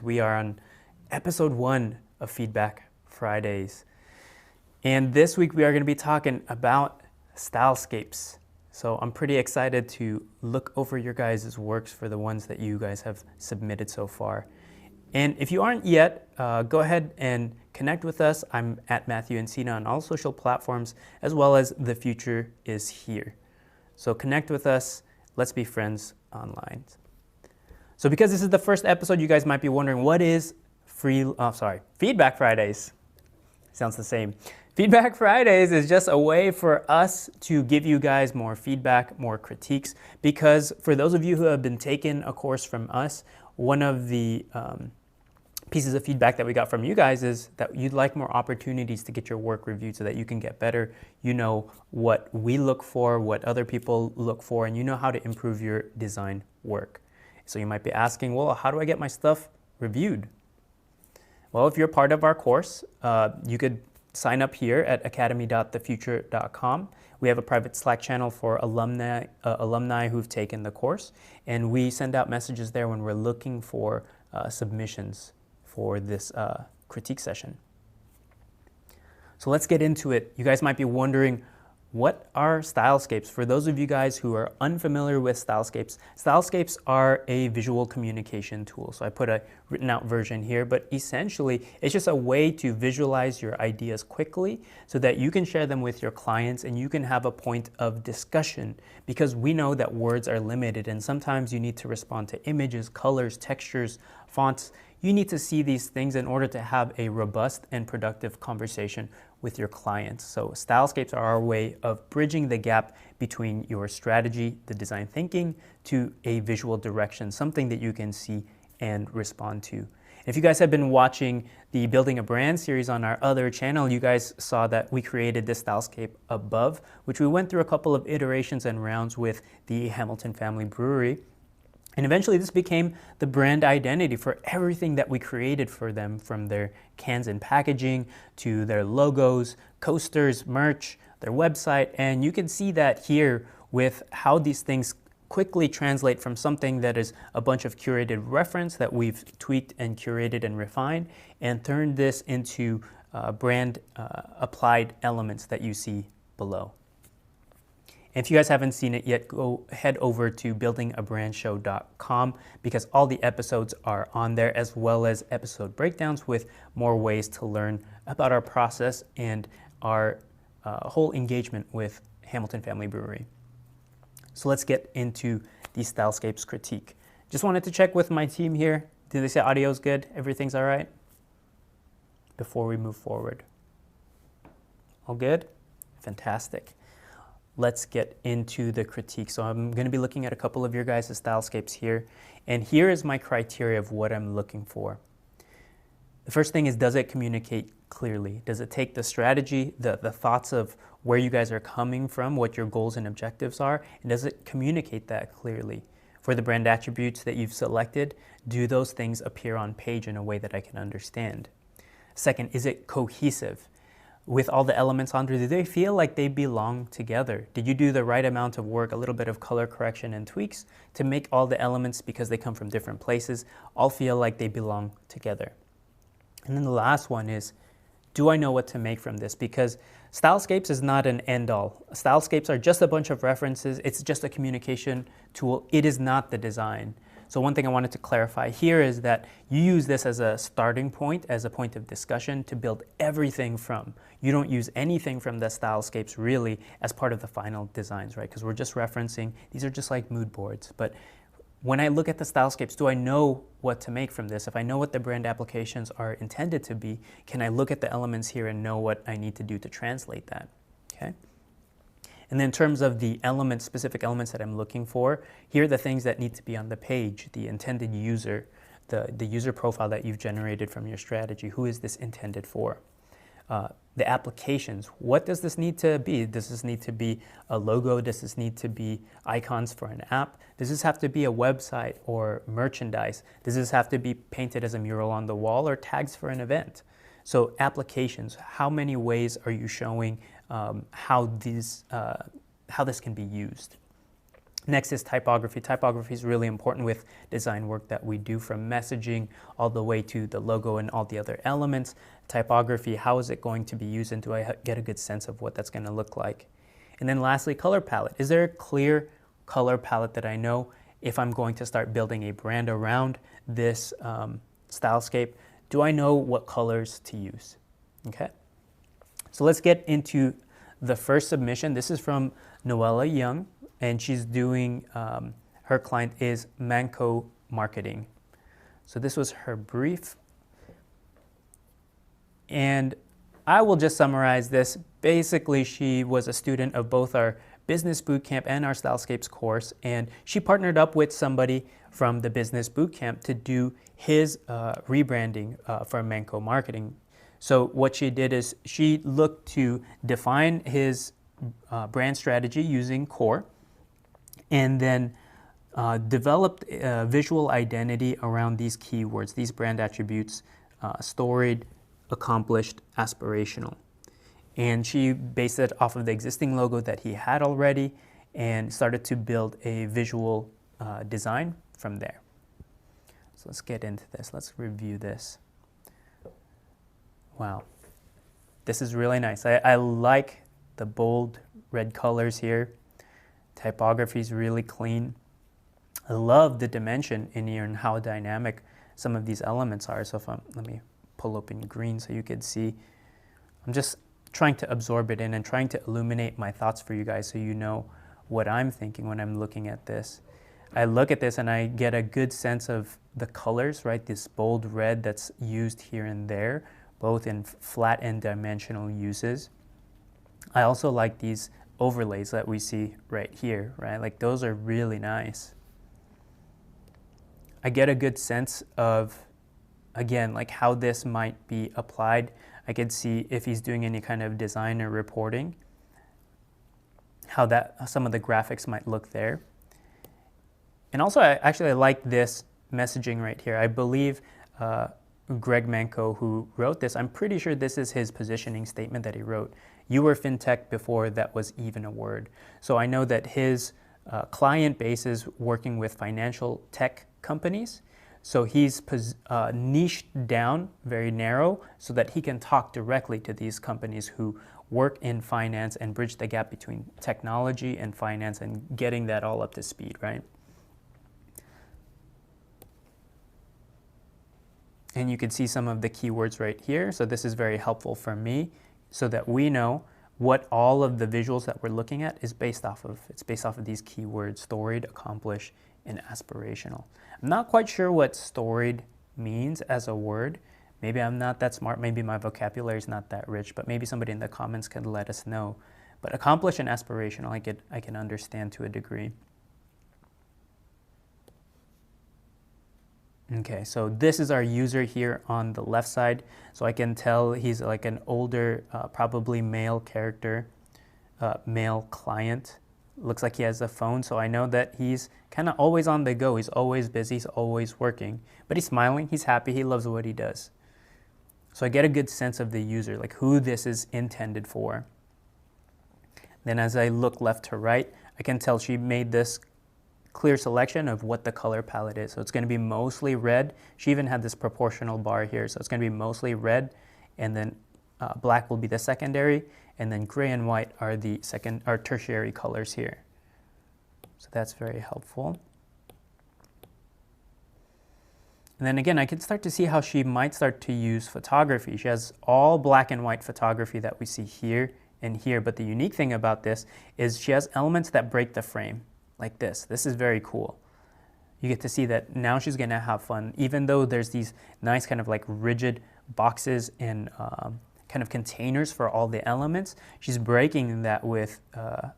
We are on episode 1 of Feedback Fridays. And this week we are going to be talking about stylescapes. So I'm pretty excited to look over your guys' works for the ones that you guys have submitted so far. And if you aren't yet, go ahead and connect with us. I'm at Matthew Encina on all social platforms, as well as The Future is Here. So connect with us. Let's be friends online. So because this is the first episode, you guys might be wondering, what is Feedback Fridays? Sounds the same. Feedback Fridays is just a way for us to give you guys more feedback, more critiques, because for those of you who have been taking a course from us, one of the pieces of feedback that we got from you guys is that you'd like more opportunities to get your work reviewed so that you can get better. You know what we look for, what other people look for, and you know how to improve your design work. So you might be asking, well, how do I get my stuff reviewed? Well, if you're part of our course, you could sign up here at academy.thefuture.com. We have a private Slack channel for alumni who've taken the course, and we send out messages there when we're looking for submissions for this critique session. So let's get into it. You guys might be wondering, what are stylescapes? For those of you guys who are unfamiliar with stylescapes, stylescapes are a visual communication tool. So I put a written out version here, but essentially it's just a way to visualize your ideas quickly so that you can share them with your clients and you can have a point of discussion, because we know that words are limited and sometimes you need to respond to images, colors, textures, fonts. You need to see these things in order to have a robust and productive conversation with your clients. So stylescapes are our way of bridging the gap between your strategy, the design thinking, to a visual direction, something that you can see and respond to. If you guys have been watching the Building a Brand series on our other channel, you guys saw that we created this stylescape above, which we went through a couple of iterations and rounds with the Hamilton Family Brewery. And eventually this became the brand identity for everything that we created for them, from their cans and packaging to their logos, coasters, merch, their website. And you can see that here with how these things quickly translate from something that is a bunch of curated reference that we've tweaked and curated and refined, and turned this into brand applied elements that you see below. If you guys haven't seen it yet, go head over to buildingabrandshow.com, because all the episodes are on there, as well as episode breakdowns with more ways to learn about our process and our whole engagement with Hamilton Family Brewery. So let's get into the stylescapes critique. Just wanted to check with my team here. Did they say audio's good? Everything's all right? Before we move forward. All good? Fantastic. Let's get into the critique. So I'm going to be looking at a couple of your guys' stylescapes here, and here is my criteria of what I'm looking for. The first thing is, does it communicate clearly? Does it take the strategy, the thoughts of where you guys are coming from, what your goals and objectives are, and does it communicate that clearly? For the brand attributes that you've selected, do those things appear on page in a way that I can understand? Second, is it cohesive? With all the elements on there, do they feel like they belong together? Did you do the right amount of work, a little bit of color correction and tweaks to make all the elements, because they come from different places, all feel like they belong together? And then the last one is, do I know what to make from this? Because stylescapes is not an end-all. Stylescapes are just a bunch of references. It's just a communication tool. It is not the design. So one thing I wanted to clarify here is that you use this as a starting point, as a point of discussion to build everything from. You don't use anything from the stylescapes really as part of the final designs, right? Because we're just referencing, these are just like mood boards. But when I look at the stylescapes, do I know what to make from this? If I know what the brand applications are intended to be, can I look at the elements here and know what I need to do to translate that? Okay. And then in terms of the elements, specific elements that I'm looking for, here are the things that need to be on the page: the intended user, the user profile that you've generated from your strategy. Who is this intended for? The applications. What does this need to be? Does this need to be a logo? Does this need to be icons for an app? Does this have to be a website or merchandise? Does this have to be painted as a mural on the wall or tags for an event? So applications, how many ways are you showing how this can be used? Next is typography. Typography is really important with design work that we do, from messaging all the way to the logo and all the other elements. Typography, how is it going to be used, and do I get a good sense of what that's going to look like? And then lastly, color palette. Is there a clear color palette that I know if I'm going to start building a brand around this stylescape? Do I know what colors to use? Okay. So let's get into the first submission. This is from Noella Young, and she's doing, her client is Manco Marketing. So this was her brief. And I will just summarize this. Basically, she was a student of both our Business Bootcamp and our Stylescapes course, and she partnered up with somebody from the Business Bootcamp to do his rebranding for Manco Marketing. So what she did is she looked to define his brand strategy using CORE, and then developed a visual identity around these keywords, these brand attributes: storied, accomplished, aspirational. And she based it off of the existing logo that he had already and started to build a visual design from there. So let's get into this. Let's review this. Wow. This is really nice. I like the bold red colors here. Typography is really clean. I love the dimension in here and how dynamic some of these elements are. So let me pull up in green so you could see. I'm just trying to absorb it in and trying to illuminate my thoughts for you guys so you know what I'm thinking when I'm looking at this. I look at this and I get a good sense of the colors, right? This bold red that's used here and there, both in flat and dimensional uses. I also like these overlays that we see right here, right? Like those are really nice. I get a good sense of, again, like how this might be applied. I could see if he's doing any kind of design or reporting, how some of the graphics might look there. And also, I like this messaging right here. I believe Greg Manco, who wrote this, I'm pretty sure this is his positioning statement that he wrote. You were fintech before that was even a word. So I know that his client base is working with financial tech companies. So he's niched down very narrow so that he can talk directly to these companies who work in finance and bridge the gap between technology and finance and getting that all up to speed, right? And you can see some of the keywords right here. So this is very helpful for me so that we know what all of the visuals that we're looking at is based off of. It's based off of these keywords: storied, accomplished, and aspirational. I'm not quite sure what storied means as a word. Maybe I'm not that smart. Maybe my vocabulary is not that rich, but maybe somebody in the comments can let us know. But accomplished and aspirational, I can understand to a degree. Okay, so this is our user here on the left side. So I can tell he's like an older, probably male character, male client. Looks like he has a phone, so I know that he's kind of always on the go. He's always busy, he's always working. But he's smiling, he's happy, he loves what he does. So I get a good sense of the user, like who this is intended for. Then as I look left to right, I can tell she made this clear selection of what the color palette is. So it's going to be mostly red. She even had this proportional bar here. So it's going to be mostly red, and then black will be the secondary, and then gray and white are the tertiary colors here. So that's very helpful. And then again, I can start to see how she might start to use photography. She has all black and white photography that we see here and here, but the unique thing about this is she has elements that break the frame. Like this. This is very cool. You get to see that now she's going to have fun. Even though there's these nice kind of like rigid boxes and kind of containers for all the elements, she's breaking that with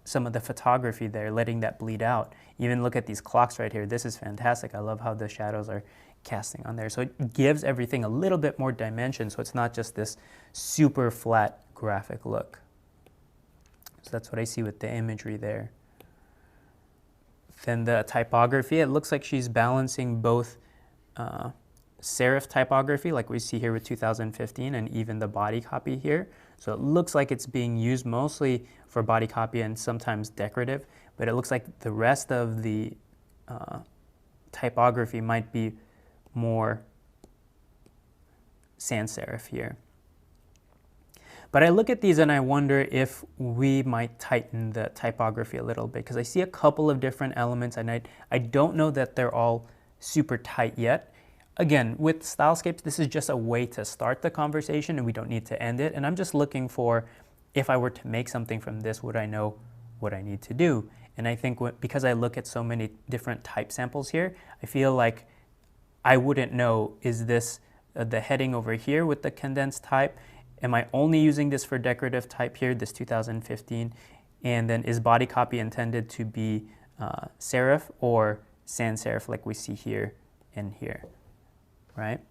some of the photography there, letting that bleed out. Even look at these clocks right here. This is fantastic. I love how the shadows are casting on there. So it gives everything a little bit more dimension, so it's not just this super flat graphic look. So that's what I see with the imagery there. Then the typography, it looks like she's balancing both serif typography like we see here with 2015 and even the body copy here. So it looks like it's being used mostly for body copy and sometimes decorative, but it looks like the rest of the typography might be more sans serif here. But I look at these and I wonder if we might tighten the typography a little bit, because I see a couple of different elements and I don't know that they're all super tight yet. Again, with Stylescapes, this is just a way to start the conversation and we don't need to end it. And I'm just looking for, if I were to make something from this, would I know what I need to do? And I think because I look at so many different type samples here, I feel like I wouldn't know, is this the heading over here with the condensed type? Am I only using this for decorative type here, this 2015? And then is body copy intended to be serif or sans serif like we see here and here, right?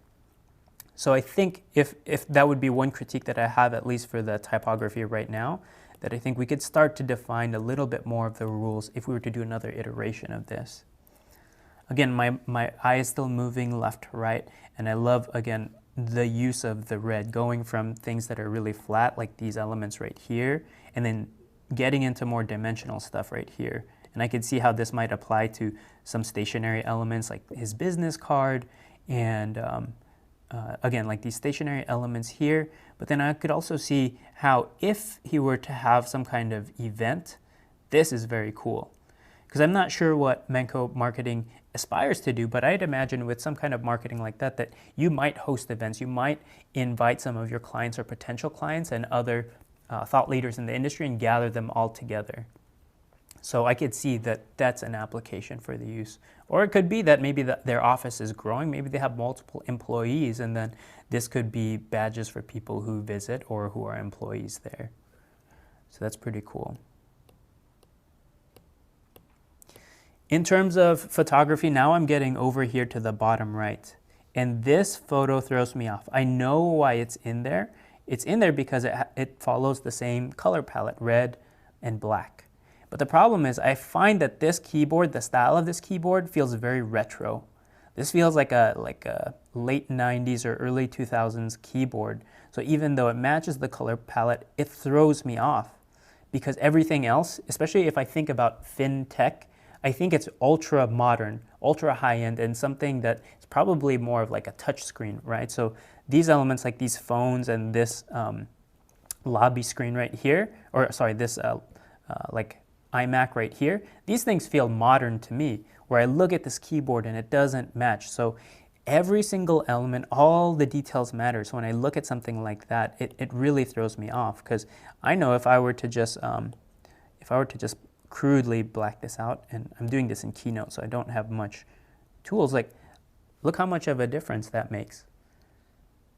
So I think if that would be one critique that I have, at least for the typography right now, that I think we could start to define a little bit more of the rules if we were to do another iteration of this. Again, my eye is still moving left to right, and I love, again, the use of the red, going from things that are really flat, like these elements right here, and then getting into more dimensional stuff right here. And I could see how this might apply to some stationary elements like his business card, and again, like these stationary elements here. But then I could also see how if he were to have some kind of event, this is very cool. Because I'm not sure what Menko Marketing aspires to do, but I'd imagine with some kind of marketing like that, that you might host events, you might invite some of your clients or potential clients and other thought leaders in the industry and gather them all together. So I could see that that's an application for the use. Or it could be that maybe their office is growing, maybe they have multiple employees, and then this could be badges for people who visit or who are employees there. So that's pretty cool. In terms of photography, now I'm getting over here to the bottom right. And this photo throws me off. I know why it's in there. It's in there because it follows the same color palette, red and black. But the problem is I find that this keyboard, the style of this keyboard, feels very retro. This feels like a late 90s or early 2000s keyboard. So even though it matches the color palette, it throws me off. Because everything else, especially if I think about FinTech, I think it's ultra modern, ultra high end, and something that is probably more of like a touch screen, right? So these elements like these phones and this lobby screen right here, or sorry, this like iMac right here, these things feel modern to me, where I look at this keyboard and it doesn't match. So every single element, all the details matter. So when I look at something like that, it really throws me off, because I know if I were to just crudely black this out, and I'm doing this in Keynote, so I don't have much tools, like look how much of a difference that makes.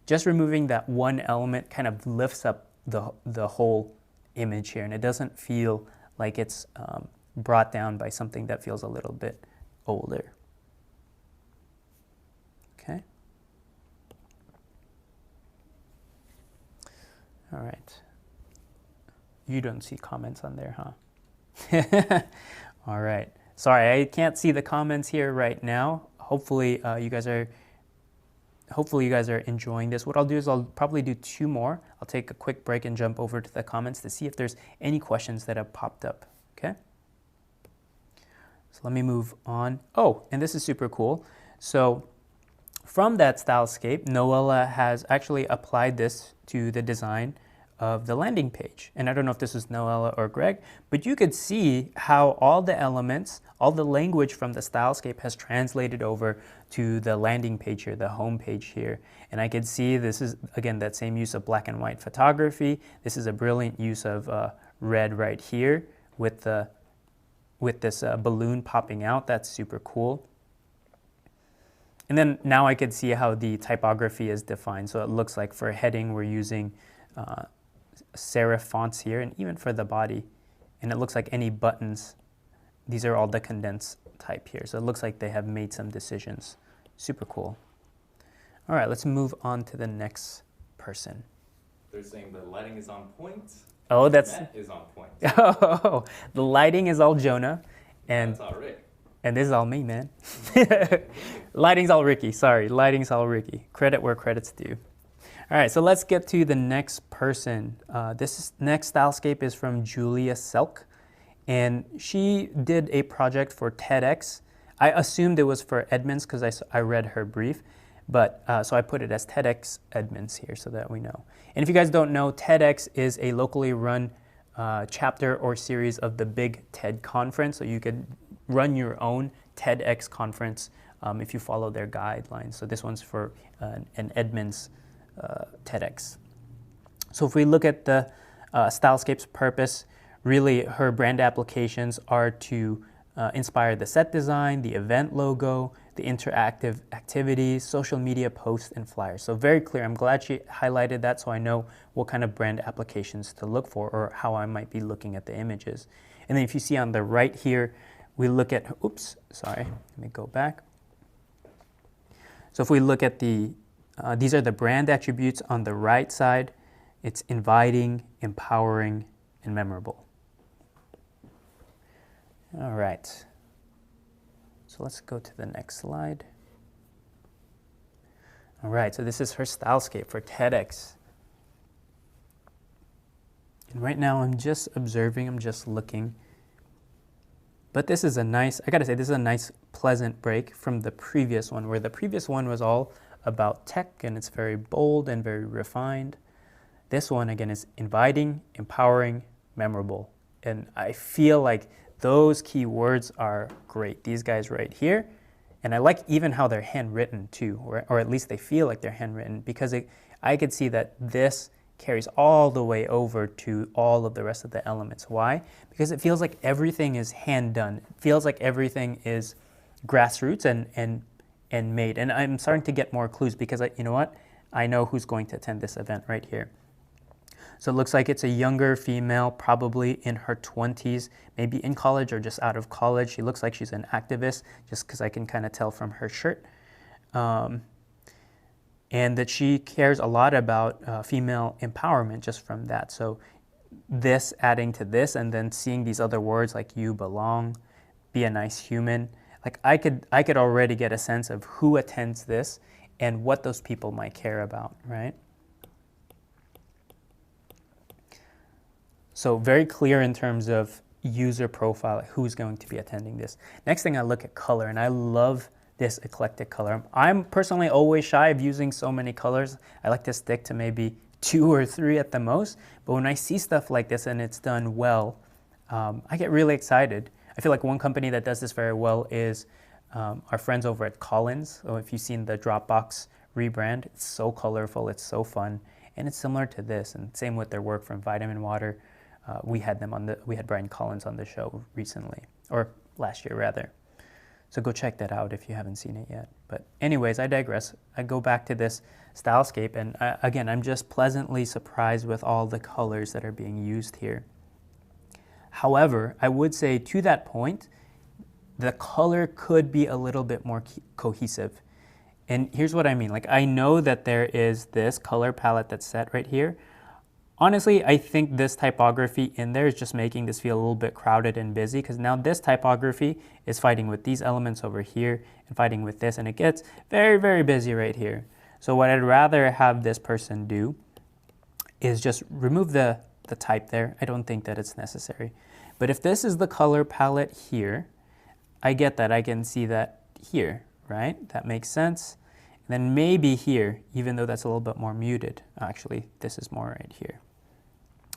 Just removing that one element kind of lifts up the whole image here, and it doesn't feel like it's brought down by something that feels a little bit older. Okay. All right. You don't see comments on there, huh? All right. Sorry, I can't see the comments here right now. Hopefully you guys are enjoying this. What I'll do is I'll probably do 2 more. I'll take a quick break and jump over to the comments to see if there's any questions that have popped up. Okay? So let me move on. Oh, and this is super cool. So from that Stylescape, Noella has actually applied this to the design of the landing page. And I don't know if this is Noella or Greg, but you could see how all the elements, all the language from the Stylescape has translated over to the landing page here, the home page here. And I could see this is, again, that same use of black and white photography. This is a brilliant use of red right here with this balloon popping out. That's super cool. And then now I could see how the typography is defined. So it looks like for heading, we're using serif fonts here, and even for the body. And it looks like any buttons, these are all the condensed type here. So it looks like they have made some decisions. Super cool. All right, let's move on to the next person. They're saying the lighting is on point. Oh, that's... Matt is on point. Oh, the lighting is all Jonah. And that's all Rick. And this is all me, man. Lighting's all Ricky. Sorry, lighting's all Ricky. Credit where credit's due. All right, so let's get to the next person. Next stylescape is from Julia Selk, and she did a project for TEDx. I assumed it was for Edmonds because I read her brief, but so I put it as TEDx Edmonds here so that we know. And if you guys don't know, TEDx is a locally run chapter or series of the Big TED Conference, so you could run your own TEDx conference if you follow their guidelines. So this one's for an Edmonds TEDx. So if we look at the Stylescape's purpose, really her brand applications are to inspire the set design, the event logo, the interactive activities, social media posts, and flyers. So very clear. I'm glad she highlighted that so I know what kind of brand applications to look for or how I might be looking at the images. And then if you see on the right here, we look at, let me go back. So if we look at these are the brand attributes on the right side. It's inviting, empowering, and memorable. All right. So let's go to the next slide. All right, so this is her stylescape for TEDx. And right now I'm just observing, I'm just looking. But this is I gotta say, this is a nice, pleasant break from the previous one, where the previous one was all about tech and it's very bold and very refined. This one, again, is inviting, empowering, memorable. And I feel like those key words are great. These guys right here. And I like even how they're handwritten too, or at least they feel like they're handwritten, because I could see that this carries all the way over to all of the rest of the elements. Why? Because it feels like everything is hand done. It feels like everything is grassroots and made. And I'm starting to get more clues because you know what? I know who's going to attend this event right here. So it looks like it's a younger female, probably in her 20s, maybe in college or just out of college. She looks like she's an activist, just because I can kind of tell from her shirt. And that she cares a lot about female empowerment just from that. So this adding to this, and then seeing these other words like you belong, be a nice human. Like I could already get a sense of who attends this and what those people might care about, right? So very clear in terms of user profile, who's going to be attending this. Next thing, I look at color, and I love this eclectic color. I'm personally always shy of using so many colors. I like to stick to maybe 2 or 3 at the most. But when I see stuff like this and it's done well, I get really excited. I feel like one company that does this very well is our friends over at Collins. So if you've seen the Dropbox rebrand, it's so colorful, it's so fun, and it's similar to this. And same with their work from Vitamin Water. We had Brian Collins on the show recently, or last year rather. So go check that out if you haven't seen it yet. But anyways, I digress. I go back to this stylescape, and again, I'm just pleasantly surprised with all the colors that are being used here. However, I would say to that point, the color could be a little bit more cohesive. And here's what I mean. Like, I know that there is this color palette that's set right here. Honestly, I think this typography in there is just making this feel a little bit crowded and busy, because now this typography is fighting with these elements over here and fighting with this, and it gets very, very busy right here. So what I'd rather have this person do is just remove the type there. I don't think that it's necessary. But if this is the color palette here, I get that. I can see that here, right? That makes sense. And then maybe here, even though that's a little bit more muted. Actually, this is more right here.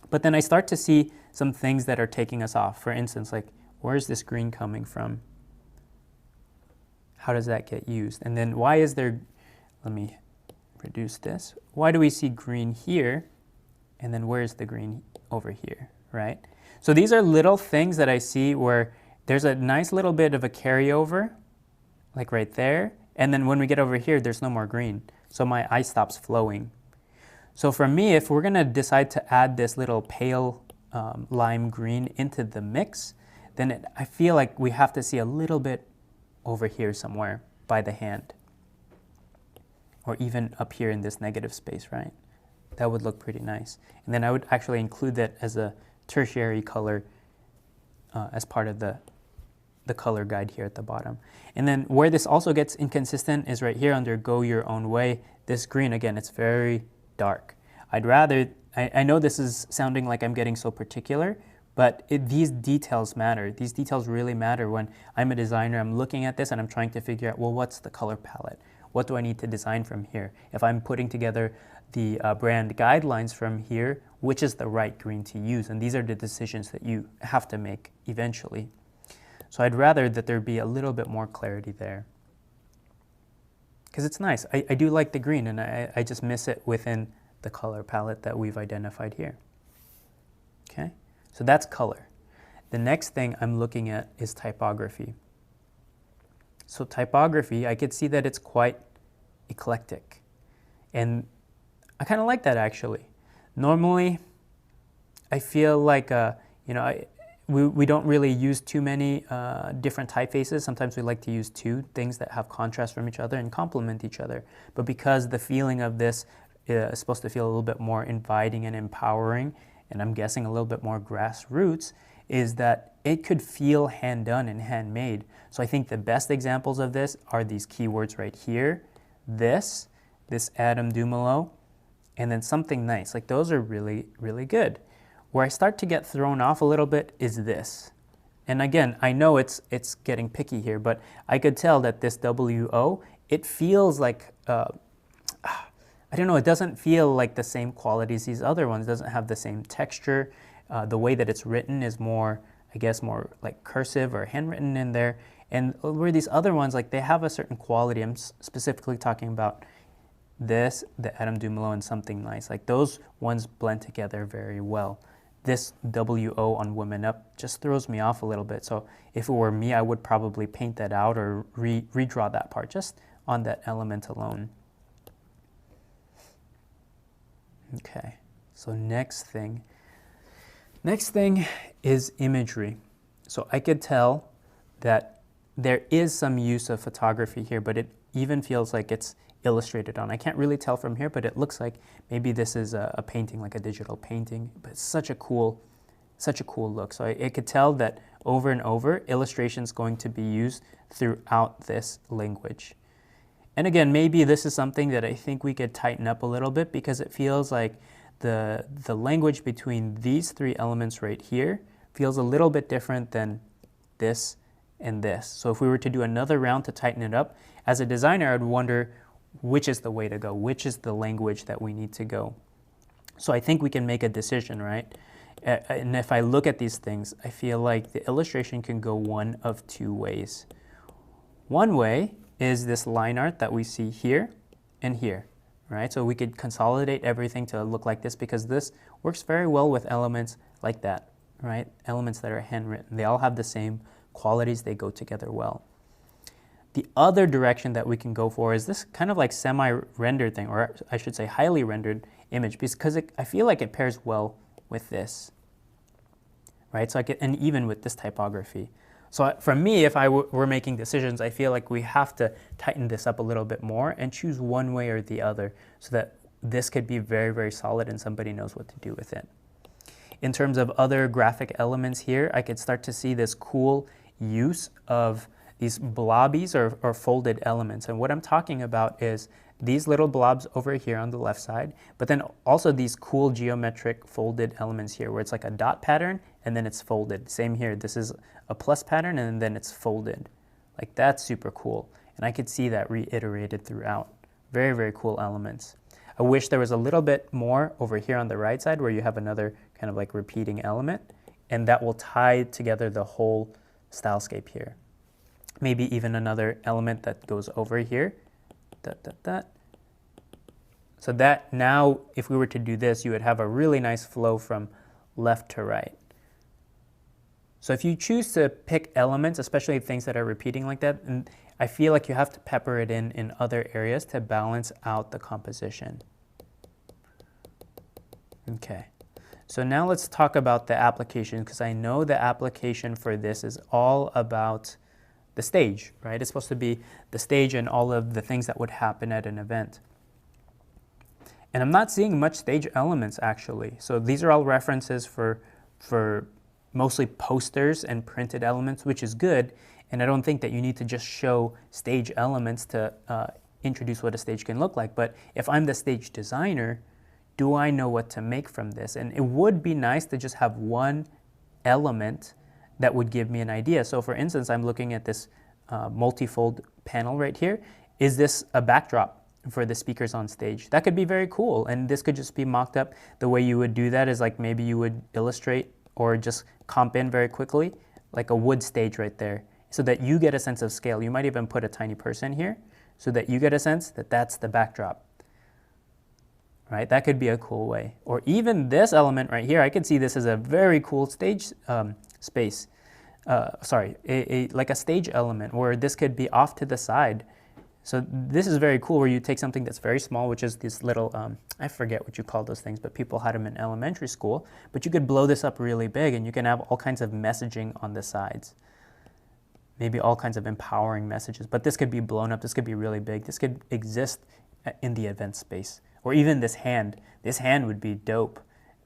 But then I start to see some things that are taking us off. For instance, like, where's this green coming from? How does that get used? And then why is there, let me reduce this. Why do we see green here? And then where's the green over here, right? So these are little things that I see where there's a nice little bit of a carryover, like right there. And then when we get over here, there's no more green. So my eye stops flowing. So for me, if we're gonna decide to add this little pale lime green into the mix, then I feel like we have to see a little bit over here somewhere by the hand. Or even up here in this negative space, right? That would look pretty nice. And then I would actually include that as a tertiary color as part of the the color guide here at the bottom. And then where this also gets inconsistent is right here under Go Your Own Way. This green, again, it's very dark. I'd rather, I know this is sounding like I'm getting so particular, but these details matter. These details really matter when I'm a designer. I'm looking at this and I'm trying to figure out, well, what's the color palette? What do I need to design from here? If I'm putting together the brand guidelines from here, which is the right green to use? And these are the decisions that you have to make eventually. So I'd rather that there be a little bit more clarity there. Because it's nice. I do like the green, and I just miss it within the color palette that we've identified here. Okay, so that's color. The next thing I'm looking at is typography. So typography, I could see that it's quite eclectic. And I kind of like that, actually. Normally, I feel like, we don't really use too many different typefaces. Sometimes we like to use two things that have contrast from each other and complement each other. But because the feeling of this is supposed to feel a little bit more inviting and empowering, and I'm guessing a little bit more grassroots, is that it could feel hand-done and handmade. So I think the best examples of this are these keywords right here, this Adam Dumoulin, and then something nice. Like those are really, really good. Where I start to get thrown off a little bit is this. And again, I know it's getting picky here, but I could tell that this WO, it feels like, I don't know, it doesn't feel like the same quality as these other ones. It doesn't have the same texture. The way that it's written is more, I guess, more like cursive or handwritten in there. And where these other ones, like they have a certain quality. I'm specifically talking about this, the Adam Dumoulin, and something nice. Like those ones blend together very well. This WO on Women Up just throws me off a little bit. So if it were me, I would probably paint that out or redraw that part just on that element alone. Okay, so next thing is imagery. So I could tell that there is some use of photography here, but it even feels like it's illustrated on. I can't really tell from here, but it looks like maybe this is a painting, like a digital painting, but it's such a cool look. So I could tell that over and over, illustration is going to be used throughout this language. And again, maybe this is something that I think we could tighten up a little bit, because it feels like the language between these three elements right here feels a little bit different than this and this. So if we were to do another round to tighten it up, as a designer, I'd wonder which is the way to go, which is the language that we need to go. So I think we can make a decision, right? And if I look at these things, I feel like the illustration can go one of two ways. One way is this line art that we see here and here, right? So we could consolidate everything to look like this, because this works very well with elements like that, right? Elements that are handwritten. They all have the same qualities. They go together well. The other direction that we can go for is this kind of like semi-rendered thing, or I should say highly rendered image, because I feel like it pairs well with this, right? So and even with this typography. So for me, if I were making decisions, I feel like we have to tighten this up a little bit more and choose one way or the other, so that this could be very, very solid and somebody knows what to do with it. In terms of other graphic elements here, I could start to see this cool use of these blobbies or folded elements. And what I'm talking about is these little blobs over here on the left side, but then also these cool geometric folded elements here, where it's like a dot pattern and then it's folded. Same here, this is a plus pattern and then it's folded. Like that's super cool. And I could see that reiterated throughout. Very, very cool elements. I wish there was a little bit more over here on the right side, where you have another kind of like repeating element, and that will tie together the whole stylescape here. Maybe even another element that goes over here. So that now, if we were to do this, you would have a really nice flow from left to right. So if you choose to pick elements, especially things that are repeating like that, and I feel like you have to pepper it in other areas to balance out the composition. Okay, so now let's talk about the application, because I know the application for this is all about the stage, right? It's supposed to be the stage and all of the things that would happen at an event. And I'm not seeing much stage elements, actually. So these are all references for mostly posters and printed elements, which is good. And I don't think that you need to just show stage elements to introduce what a stage can look like. But if I'm the stage designer, do I know what to make from this? And it would be nice to just have one element that would give me an idea. So for instance, I'm looking at this multifold panel right here. Is this a backdrop for the speakers on stage? That could be very cool. And this could just be mocked up. The way you would do that is like maybe you would illustrate or just comp in very quickly, like a wood stage right there, so that you get a sense of scale. You might even put a tiny person here so that you get a sense that that's the backdrop. Right? That could be a cool way. Or even this element right here, I could see this as a very cool stage space. Like a stage element where this could be off to the side. So this is very cool where you take something that's very small, which is this little, I forget what you call those things, but people had them in elementary school. But you could blow this up really big and you can have all kinds of messaging on the sides. Maybe all kinds of empowering messages. But this could be blown up. This could be really big. This could exist in the event space. Or even this hand. This hand would be dope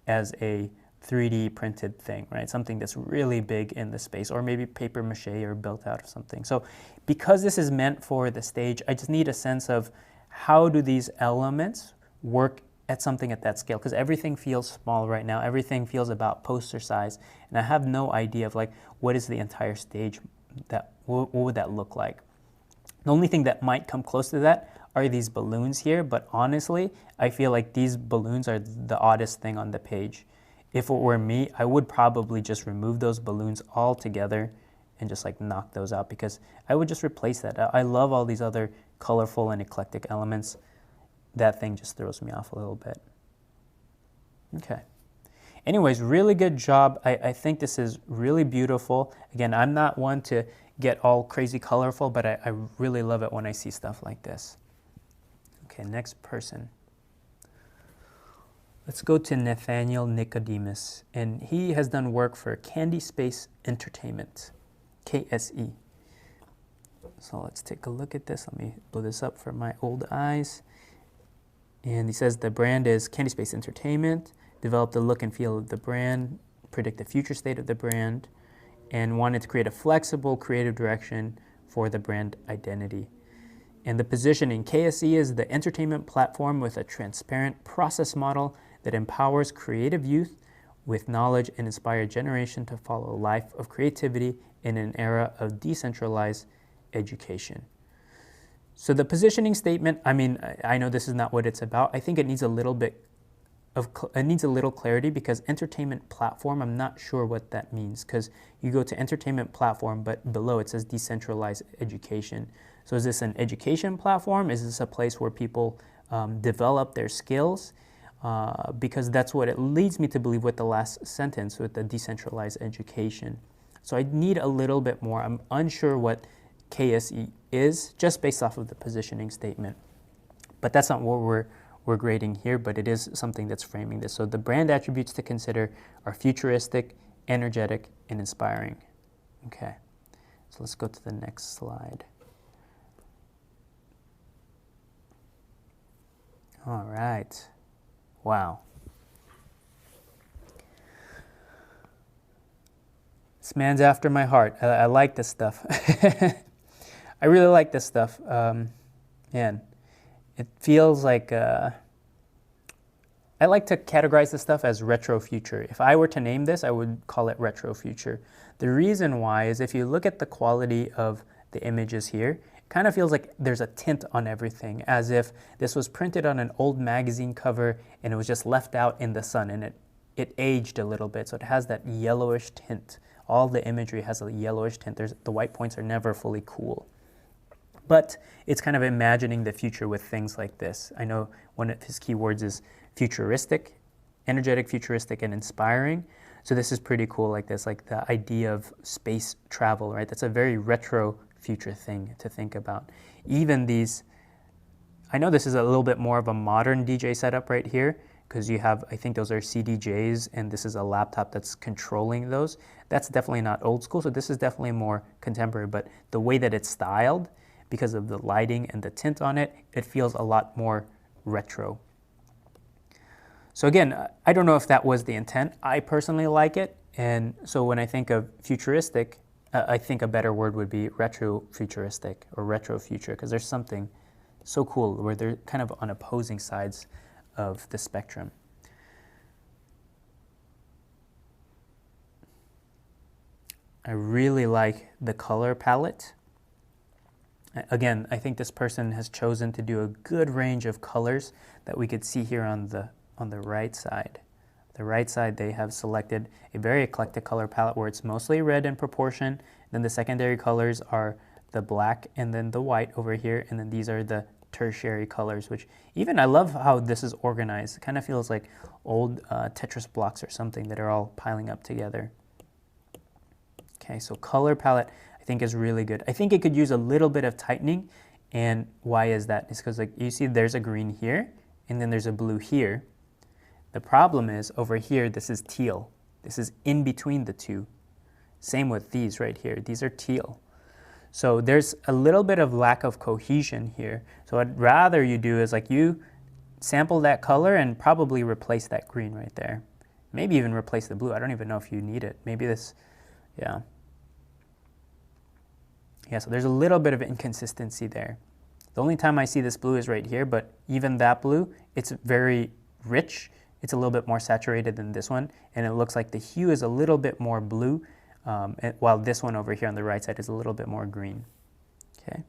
as a 3D printed thing, right? Something that's really big in the space, or maybe paper mache or built out of something. So because this is meant for the stage, I just need a sense of how do these elements work at something at that scale? Because everything feels small right now. Everything feels about poster size. And I have no idea of like, what is the entire stage? What would that look like? The only thing that might come close to that are these balloons here. But honestly, I feel like these balloons are the oddest thing on the page. If it were me, I would probably just remove those balloons altogether and just like knock those out, because I would just replace that. I love all these other colorful and eclectic elements. That thing just throws me off a little bit. Okay. Anyways, really good job. I think this is really beautiful. Again, I'm not one to get all crazy colorful, but I really love it when I see stuff like this. Okay, next person. Let's go to Nathaniel Nicodemus, and he has done work for Candy Space Entertainment, KSE. So let's take a look at this. Let me blow this up for my old eyes. And he says the brand is Candy Space Entertainment, developed the look and feel of the brand, predict the future state of the brand, and wanted to create a flexible, creative direction for the brand identity. And the positioning, KSE is the entertainment platform with a transparent process model that empowers creative youth with knowledge and inspire a generation to follow a life of creativity in an era of decentralized education. So the positioning statement, I mean, I know this is not what it's about. I think it needs a little bit of, it needs a little clarity, because entertainment platform, I'm not sure what that means, because you go to entertainment platform, but below it says decentralized education. So is this an education platform? Is this a place where people develop their skills? Because that's what it leads me to believe with the last sentence, with the decentralized education. So I need a little bit more. I'm unsure what KSE is, just based off of the positioning statement. But that's not what we're grading here, but it is something that's framing this. So the brand attributes to consider are futuristic, energetic, and inspiring. Okay, so let's go to the next slide. All right. Wow. This man's after my heart. I like this stuff. I really like this stuff. Man, it feels like I like to categorize this stuff as retro future. If I were to name this, I would call it retro future. The reason why is if you look at the quality of the images here, it kind of feels like there's a tint on everything, as if this was printed on an old magazine cover and it was just left out in the sun, and it aged a little bit, so it has that yellowish tint. All the imagery has a yellowish tint. The white points are never fully cool. But it's kind of imagining the future with things like this. I know one of his keywords is futuristic, energetic, futuristic, and inspiring. So this is pretty cool like this, like the idea of space travel, right? That's a very retro future thing to think about. Even these, I know this is a little bit more of a modern DJ setup right here, because you have, I think those are CDJs, and this is a laptop that's controlling those. That's definitely not old school, so this is definitely more contemporary, but the way that it's styled, because of the lighting and the tint on it, it feels a lot more retro. So again, I don't know if that was the intent. I personally like it, and so when I think of futuristic, I think a better word would be retro-futuristic or retro-future, because there's something so cool where they're kind of on opposing sides of the spectrum. I really like the color palette. Again, I think this person has chosen to do a good range of colors that we could see here on the right side. The right side, they have selected a very eclectic color palette where it's mostly red in proportion. Then the secondary colors are the black and then the white over here. And then these are the tertiary colors, which even I love how this is organized. It kind of feels like old Tetris blocks or something that are all piling up together. Okay, so color palette I think is really good. I think it could use a little bit of tightening. And why is that? It's because like you see there's a green here and then there's a blue here. The problem is over here, this is teal. This is in between the two. Same with these right here. These are teal. So there's a little bit of lack of cohesion here. So what I'd rather you do is like you sample that color and probably replace that green right there. Maybe even replace the blue. I don't even know if you need it. Maybe this, yeah. Yeah, so there's a little bit of inconsistency there. The only time I see this blue is right here, but even that blue, it's very rich. It's a little bit more saturated than this one, and it looks like the hue is a little bit more blue, while this one over here on the right side is a little bit more green. Okay.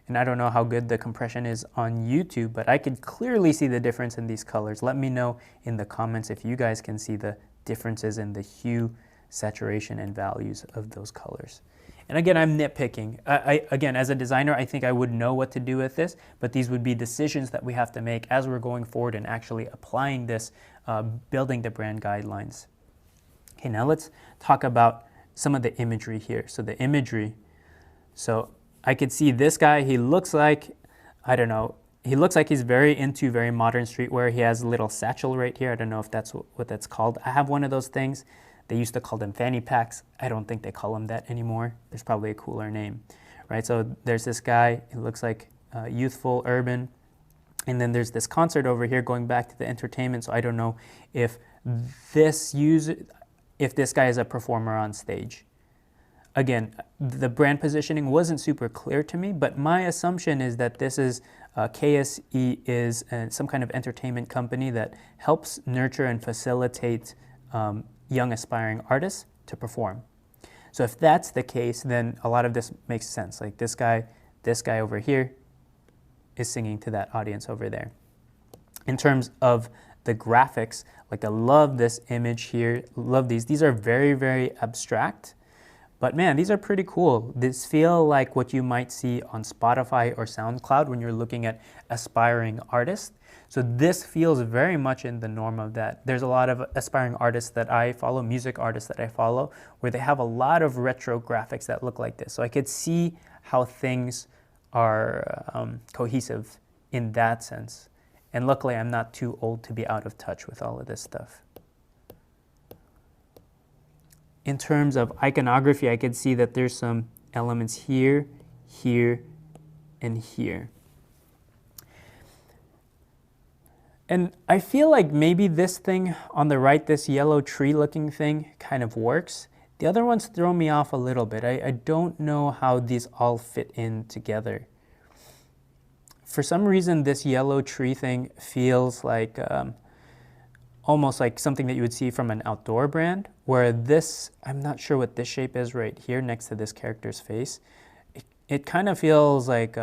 And I don't know how good the compression is on YouTube, but I could clearly see the difference in these colors. Let me know in the comments if you guys can see the differences in the hue, saturation, and values of those colors. And again, I'm nitpicking. Again, as a designer, I think I would know what to do with this, but these would be decisions that we have to make as we're going forward and actually applying this, building the brand guidelines. Okay, now let's talk about some of the imagery here. So the imagery, so I could see this guy, he looks like, I don't know, he looks like he's very into very modern streetwear. He has a little satchel right here. I don't know if that's what that's called. I have one of those things. They used to call them fanny packs. I don't think they call them that anymore. There's probably a cooler name, right? So there's this guy, it looks like youthful, urban. And then there's this concert over here going back to the entertainment. So I don't know if this guy is a performer on stage. Again, the brand positioning wasn't super clear to me, but my assumption is that this is KSE is some kind of entertainment company that helps nurture and facilitate young aspiring artists to perform. So if that's the case, then a lot of this makes sense. Like this guy over here is singing to that audience over there. In terms of the graphics, like I love this image here, love these. These are very, very abstract, but man, these are pretty cool. These feel like what you might see on Spotify or SoundCloud when you're looking at aspiring artists. So this feels very much in the norm of that. There's a lot of aspiring artists that I follow, music artists that I follow, where they have a lot of retro graphics that look like this. So I could see how things are cohesive in that sense. And luckily, I'm not too old to be out of touch with all of this stuff. In terms of iconography, I could see that there's some elements here, here, and here. And I feel like maybe this thing on the right, this yellow tree looking thing kind of works. The other ones throw me off a little bit. I don't know how these all fit in together. For some reason, this yellow tree thing feels like almost like something that you would see from an outdoor brand, where this, I'm not sure what this shape is right here next to this character's face. It kind of feels like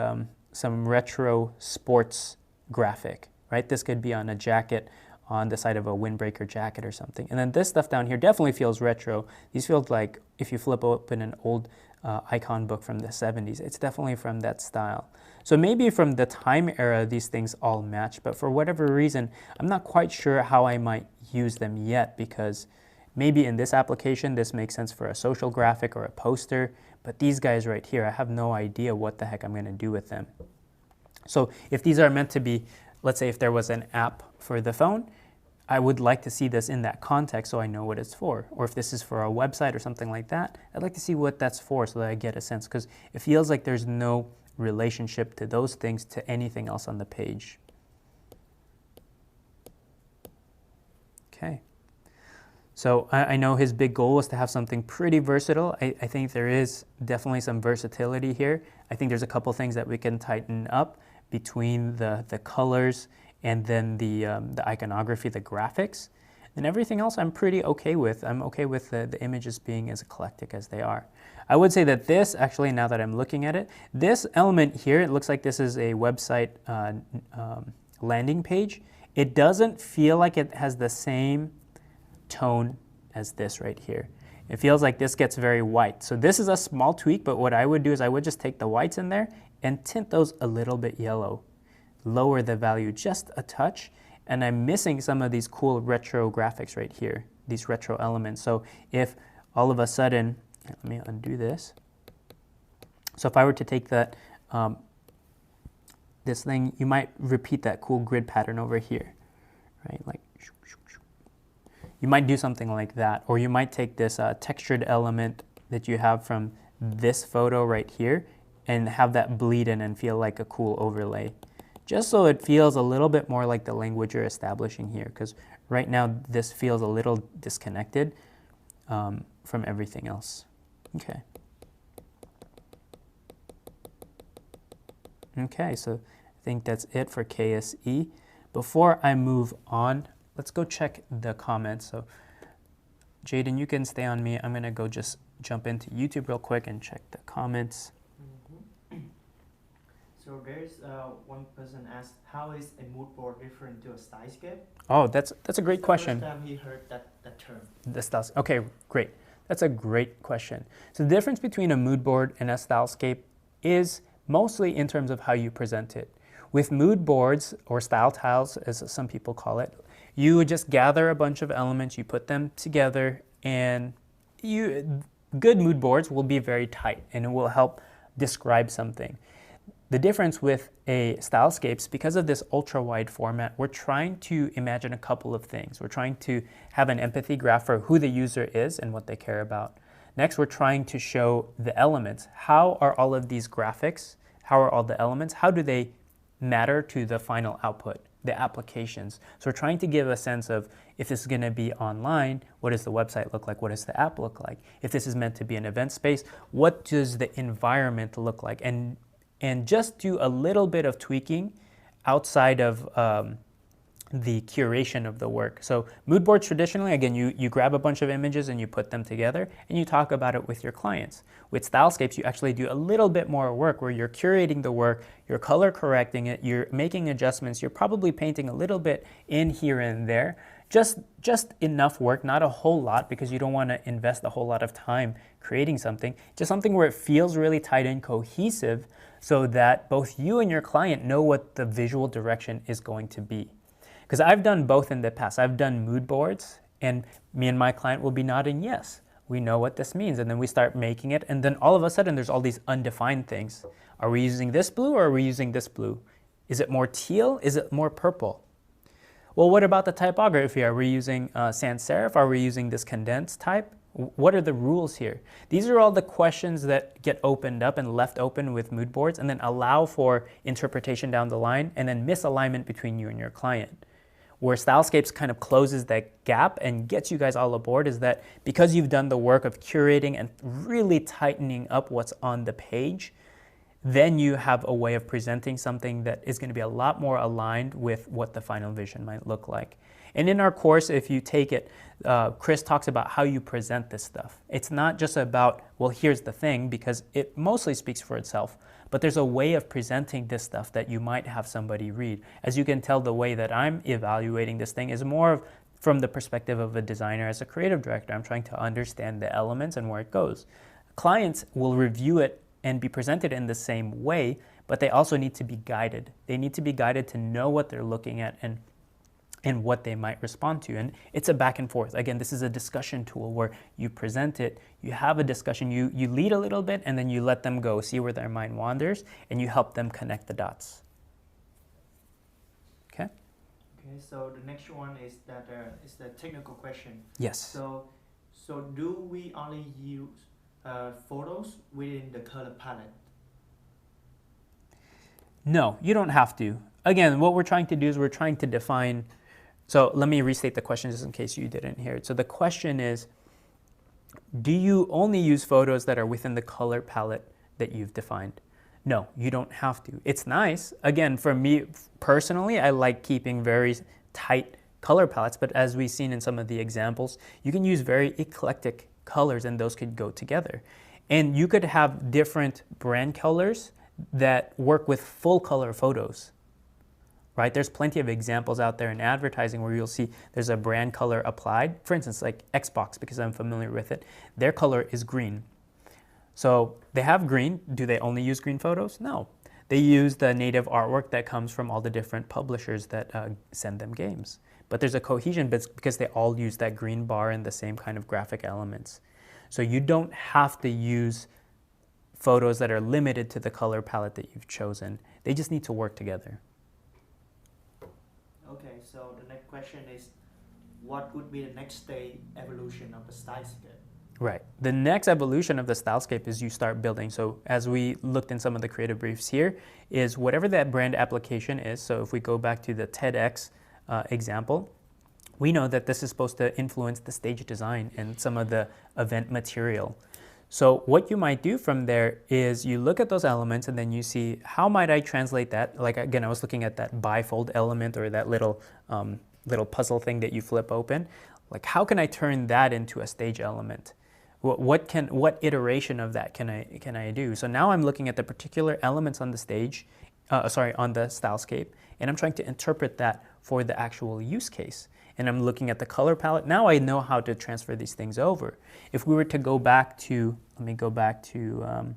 some retro sports graphic. Right? This could be on a jacket on the side of a windbreaker jacket or something. And then this stuff down here definitely feels retro. These feel like if you flip open an old icon book from the 70s, it's definitely from that style. So maybe from the time era, these things all match, but for whatever reason, I'm not quite sure how I might use them yet, because maybe in this application, this makes sense for a social graphic or a poster, but these guys right here, I have no idea what the heck I'm gonna do with them. So if these are meant to be, let's say if there was an app for the phone, I would like to see this in that context so I know what it's for. Or if this is for a website or something like that, I'd like to see what that's for so that I get a sense, because it feels like there's no relationship to those things to anything else on the page. So I know his big goal was to have something pretty versatile. I think there is definitely some versatility here. I think there's a couple things that we can tighten up between the colors and then the iconography, the graphics. And everything else I'm pretty okay with. I'm okay with the images being as eclectic as they are. I would say that this, actually, now that I'm looking at it, this element here, it looks like this is a website landing page. It doesn't feel like it has the same tone as this right here. It feels like this gets very white. So this is a small tweak, but what I would do is I would just take the whites in there and tint those a little bit yellow. Lower the value just a touch, and I'm missing some of these cool retro graphics right here, these retro elements. So if all of a sudden, let me undo this. So if I were to take that, this thing, you might repeat that cool grid pattern over here, right? Like, you might do something like that, or you might take this textured element that you have from this photo right here and have that bleed in and feel like a cool overlay. Just so it feels a little bit more like the language you're establishing here, because right now this feels a little disconnected from everything else. Okay. Okay, so I think that's it for KSE. Before I move on, let's go check the comments. So Jaden, you can stay on me. I'm gonna go just jump into YouTube real quick and check the comments. So there's one person asked, how is a mood board different to a stylescape? Oh, that's a great question. First time he heard that term. The styles. Okay, great. That's a great question. So the difference between a mood board and a stylescape is mostly in terms of how you present it. With mood boards, or style tiles as some people call it, you would just gather a bunch of elements, you put them together, and good mood boards will be very tight and it will help describe something. The difference with a stylescapes, because of this ultra wide format, we're trying to imagine a couple of things. We're trying to have an empathy graph for who the user is and what they care about. Next, we're trying to show the elements. How are all of these graphics, how are all the elements, how do they matter to the final output, the applications? So we're trying to give a sense of, if this is going to be online, what does the website look like? What does the app look like? If this is meant to be an event space, what does the environment look like? And just do a little bit of tweaking outside of the curation of the work. So mood boards traditionally, again, you grab a bunch of images and you put them together and you talk about it with your clients. With stylescapes, you actually do a little bit more work where you're curating the work, you're color correcting it, you're making adjustments, you're probably painting a little bit in here and there. Just enough work, not a whole lot, because you don't want to invest a whole lot of time creating something. Just something where it feels really tight and cohesive so that both you and your client know what the visual direction is going to be. Because I've done both in the past. I've done mood boards, and me and my client will be nodding, yes, we know what this means. And then we start making it, and then all of a sudden there's all these undefined things. Are we using this blue or are we using this blue? Is it more teal? Is it more purple? Well, what about the typography? Are we using sans serif? Are we using this condensed type? What are the rules here? These are all the questions that get opened up and left open with mood boards, and then allow for interpretation down the line, and then misalignment between you and your client. Where Stylescapes kind of closes that gap and gets you guys all aboard is that because you've done the work of curating and really tightening up what's on the page, then you have a way of presenting something that is going to be a lot more aligned with what the final vision might look like. And in our course, if you take it, Chris talks about how you present this stuff. It's not just about, well, here's the thing, because it mostly speaks for itself, but there's a way of presenting this stuff that you might have somebody read. As you can tell, the way that I'm evaluating this thing is more of from the perspective of a designer as a creative director. I'm trying to understand the elements and where it goes. Clients will review it and be presented in the same way, but they also need to be guided. They need to be guided to know what they're looking at and what they might respond to. And it's a back and forth. Again, this is a discussion tool where you present it, you have a discussion, you lead a little bit, and then you let them go, see where their mind wanders, and you help them connect the dots. Okay? Okay, so the next one is that is the technical question. Yes. So do we only use photos within the color palette? No, you don't have to. Again, what we're trying to do is we're trying to define So let me restate the question just in case you didn't hear it. So the question is, do you only use photos that are within the color palette that you've defined? No, you don't have to. It's nice. Again, for me personally, I like keeping very tight color palettes, but as we've seen in some of the examples, you can use very eclectic colors and those could go together. And you could have different brand colors that work with full color photos, right? There's plenty of examples out there in advertising where you'll see there's a brand color applied. For instance, like Xbox, because I'm familiar with it, their color is green. So they have green. Do they only use green photos? No. They use the native artwork that comes from all the different publishers that send them games. But there's a cohesion because they all use that green bar and the same kind of graphic elements. So you don't have to use photos that are limited to the color palette that you've chosen. They just need to work together. Okay, so the next question is, what would be the next stage evolution of the stylescape? Right. The next evolution of the stylescape is you start building. So as we looked in some of the creative briefs here, is whatever that brand application is. So if we go back to the TEDx example, we know that this is supposed to influence the stage design and some of the event material. So what you might do from there is you look at those elements and then you see, how might I translate that? Like again, I was looking at that bifold element or that little puzzle thing that you flip open. Like how can I turn that into a stage element? What iteration of that can I do? So now I'm looking at the particular elements on the stage, on the stylescape, and I'm trying to interpret that for the actual use case. And I'm looking at the color palette. Now I know how to transfer these things over. If we were to go back to, let me go back to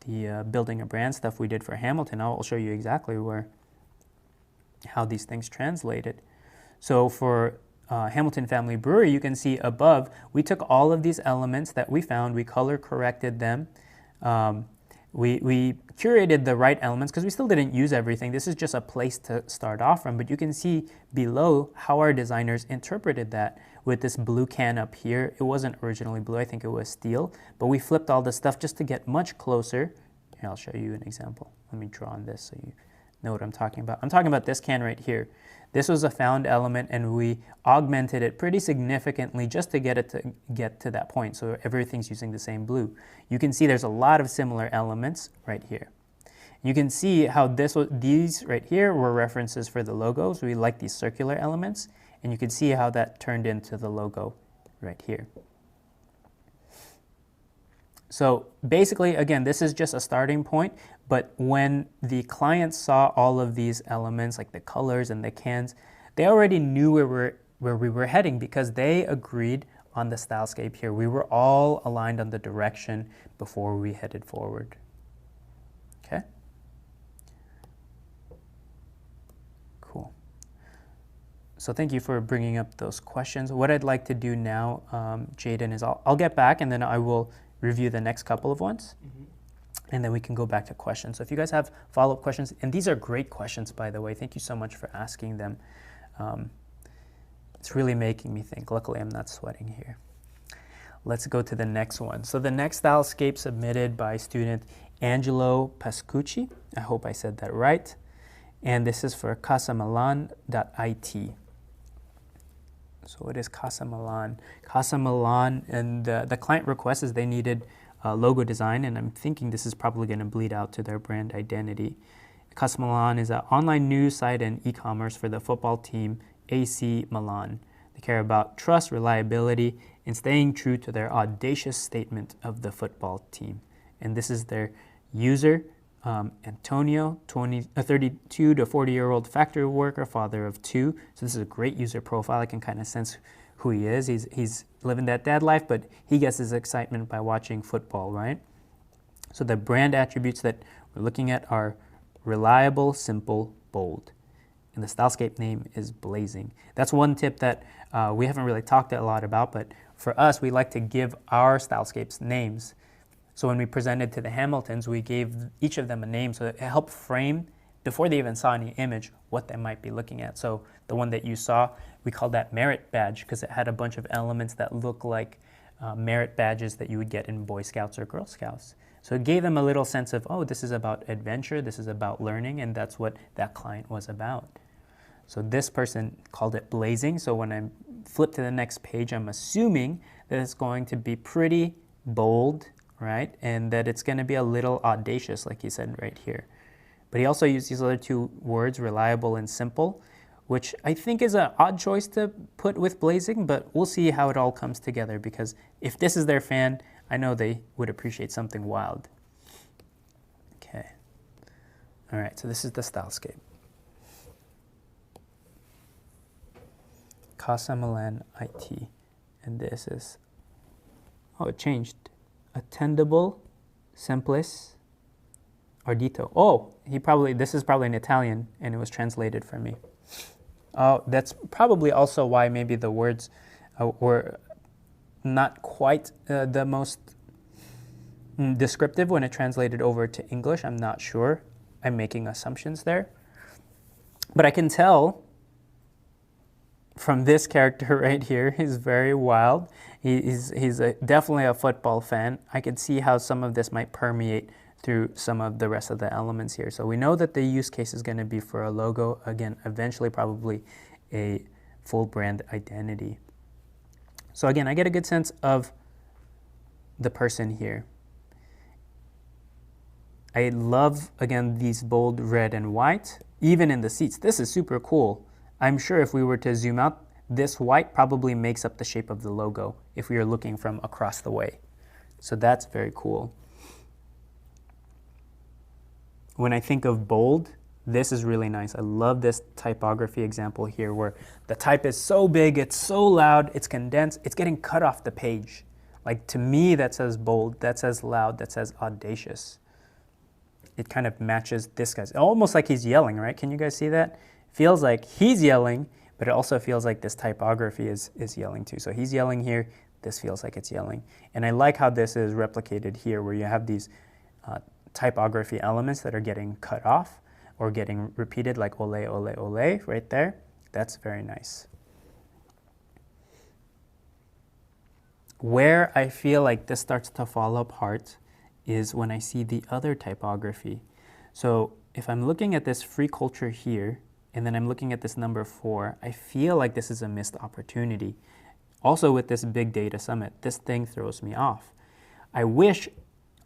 the building a brand stuff we did for Hamilton. I'll show you exactly how these things translated. So for Hamilton Family Brewery, you can see above, we took all of these elements that we found, we color corrected them. We curated the right elements because we still didn't use everything. This is just a place to start off from, but you can see below how our designers interpreted that with this blue can up here. It wasn't originally blue, I think it was steel, but we flipped all the stuff just to get much closer. Here, I'll show you an example. Let me draw on this so you know what I'm talking about. I'm talking about this can right here. This was a found element and we augmented it pretty significantly just to get to that point. So everything's using the same blue. You can see there's a lot of similar elements right here. You can see how these right here were references for the logos. We like these circular elements and you can see how that turned into the logo right here. So basically, again, this is just a starting point, but when the client saw all of these elements, like the colors and the cans, they already knew where we were heading because they agreed on the stylescape here. We were all aligned on the direction before we headed forward. Okay? Cool. So thank you for bringing up those questions. What I'd like to do now, Jaden, is I'll get back and then I will review the next couple of ones, and then we can go back to questions. So if you guys have follow-up questions, and these are great questions, by the way, thank you so much for asking them. It's really making me think. Luckily, I'm not sweating here. Let's go to the next one. So the next stylescape submitted by student Angelo Pascucci. I hope I said that right. And this is for casamilan.it. So what is Casa Milan? Casa Milan, and the client request is they needed logo design, and I'm thinking this is probably going to bleed out to their brand identity. Casa Milan is an online news site and e-commerce for the football team AC Milan. They care about trust, reliability, and staying true to their audacious statement of the football team. And this is their user, Antonio, 32 to 40-year-old factory worker, father of two. So this is a great user profile. I can kind of sense who he is. He's living that dad life, but he gets his excitement by watching football, right? So the brand attributes that we're looking at are reliable, simple, bold. And the stylescape name is Blazing. That's one tip that we haven't really talked a lot about, but for us, we like to give our stylescapes names. So when we presented to the Hamiltons, we gave each of them a name so it helped frame, before they even saw any image, what they might be looking at. So the one that you saw, we called that Merit Badge because it had a bunch of elements that look like merit badges that you would get in Boy Scouts or Girl Scouts. So it gave them a little sense of, oh, this is about adventure, this is about learning, and that's what that client was about. So this person called it blazing. So when I flip to the next page, I'm assuming that it's going to be pretty bold, right? And that it's going to be a little audacious, like he said right here. But he also used these other two words, reliable and simple, which I think is an odd choice to put with blazing, but we'll see how it all comes together, because if this is their fan, I know they would appreciate something wild. Okay. All right, so this is the Stylescape. Casa Milan IT. And this is, oh, it changed. Attendable, Simplice, Ardito. Oh, this is probably in Italian, and it was translated for me. Oh, that's probably also why maybe the words were not quite the most descriptive when it translated over to English. I'm not sure. I'm making assumptions there. But I can tell from this character right here, he's very wild. He's definitely a football fan. I could see how some of this might permeate through some of the rest of the elements here. So we know that the use case is going to be for a logo. Again, eventually probably a full brand identity. So again, I get a good sense of the person here. I love, again, these bold red and white, even in the seats. This is super cool. I'm sure if we were to zoom out, this white probably makes up the shape of the logo if we are looking from across the way. So that's very cool. When I think of bold, this is really nice. I love this typography example here where the type is so big, it's so loud, it's condensed, it's getting cut off the page. Like, to me, that says bold, that says loud, that says audacious. It kind of matches this guy's, almost like he's yelling, right? Can you guys see that? Feels like he's yelling, but it also feels like this typography is yelling too. So he's yelling here, this feels like it's yelling. And I like how this is replicated here, where you have these typography elements that are getting cut off or getting repeated, like ole, ole, ole, right there. That's very nice. Where I feel like this starts to fall apart is when I see the other typography. So if I'm looking at this free culture here, and then I'm looking at this number 4, I feel like this is a missed opportunity. Also with this big data summit, this thing throws me off. I wish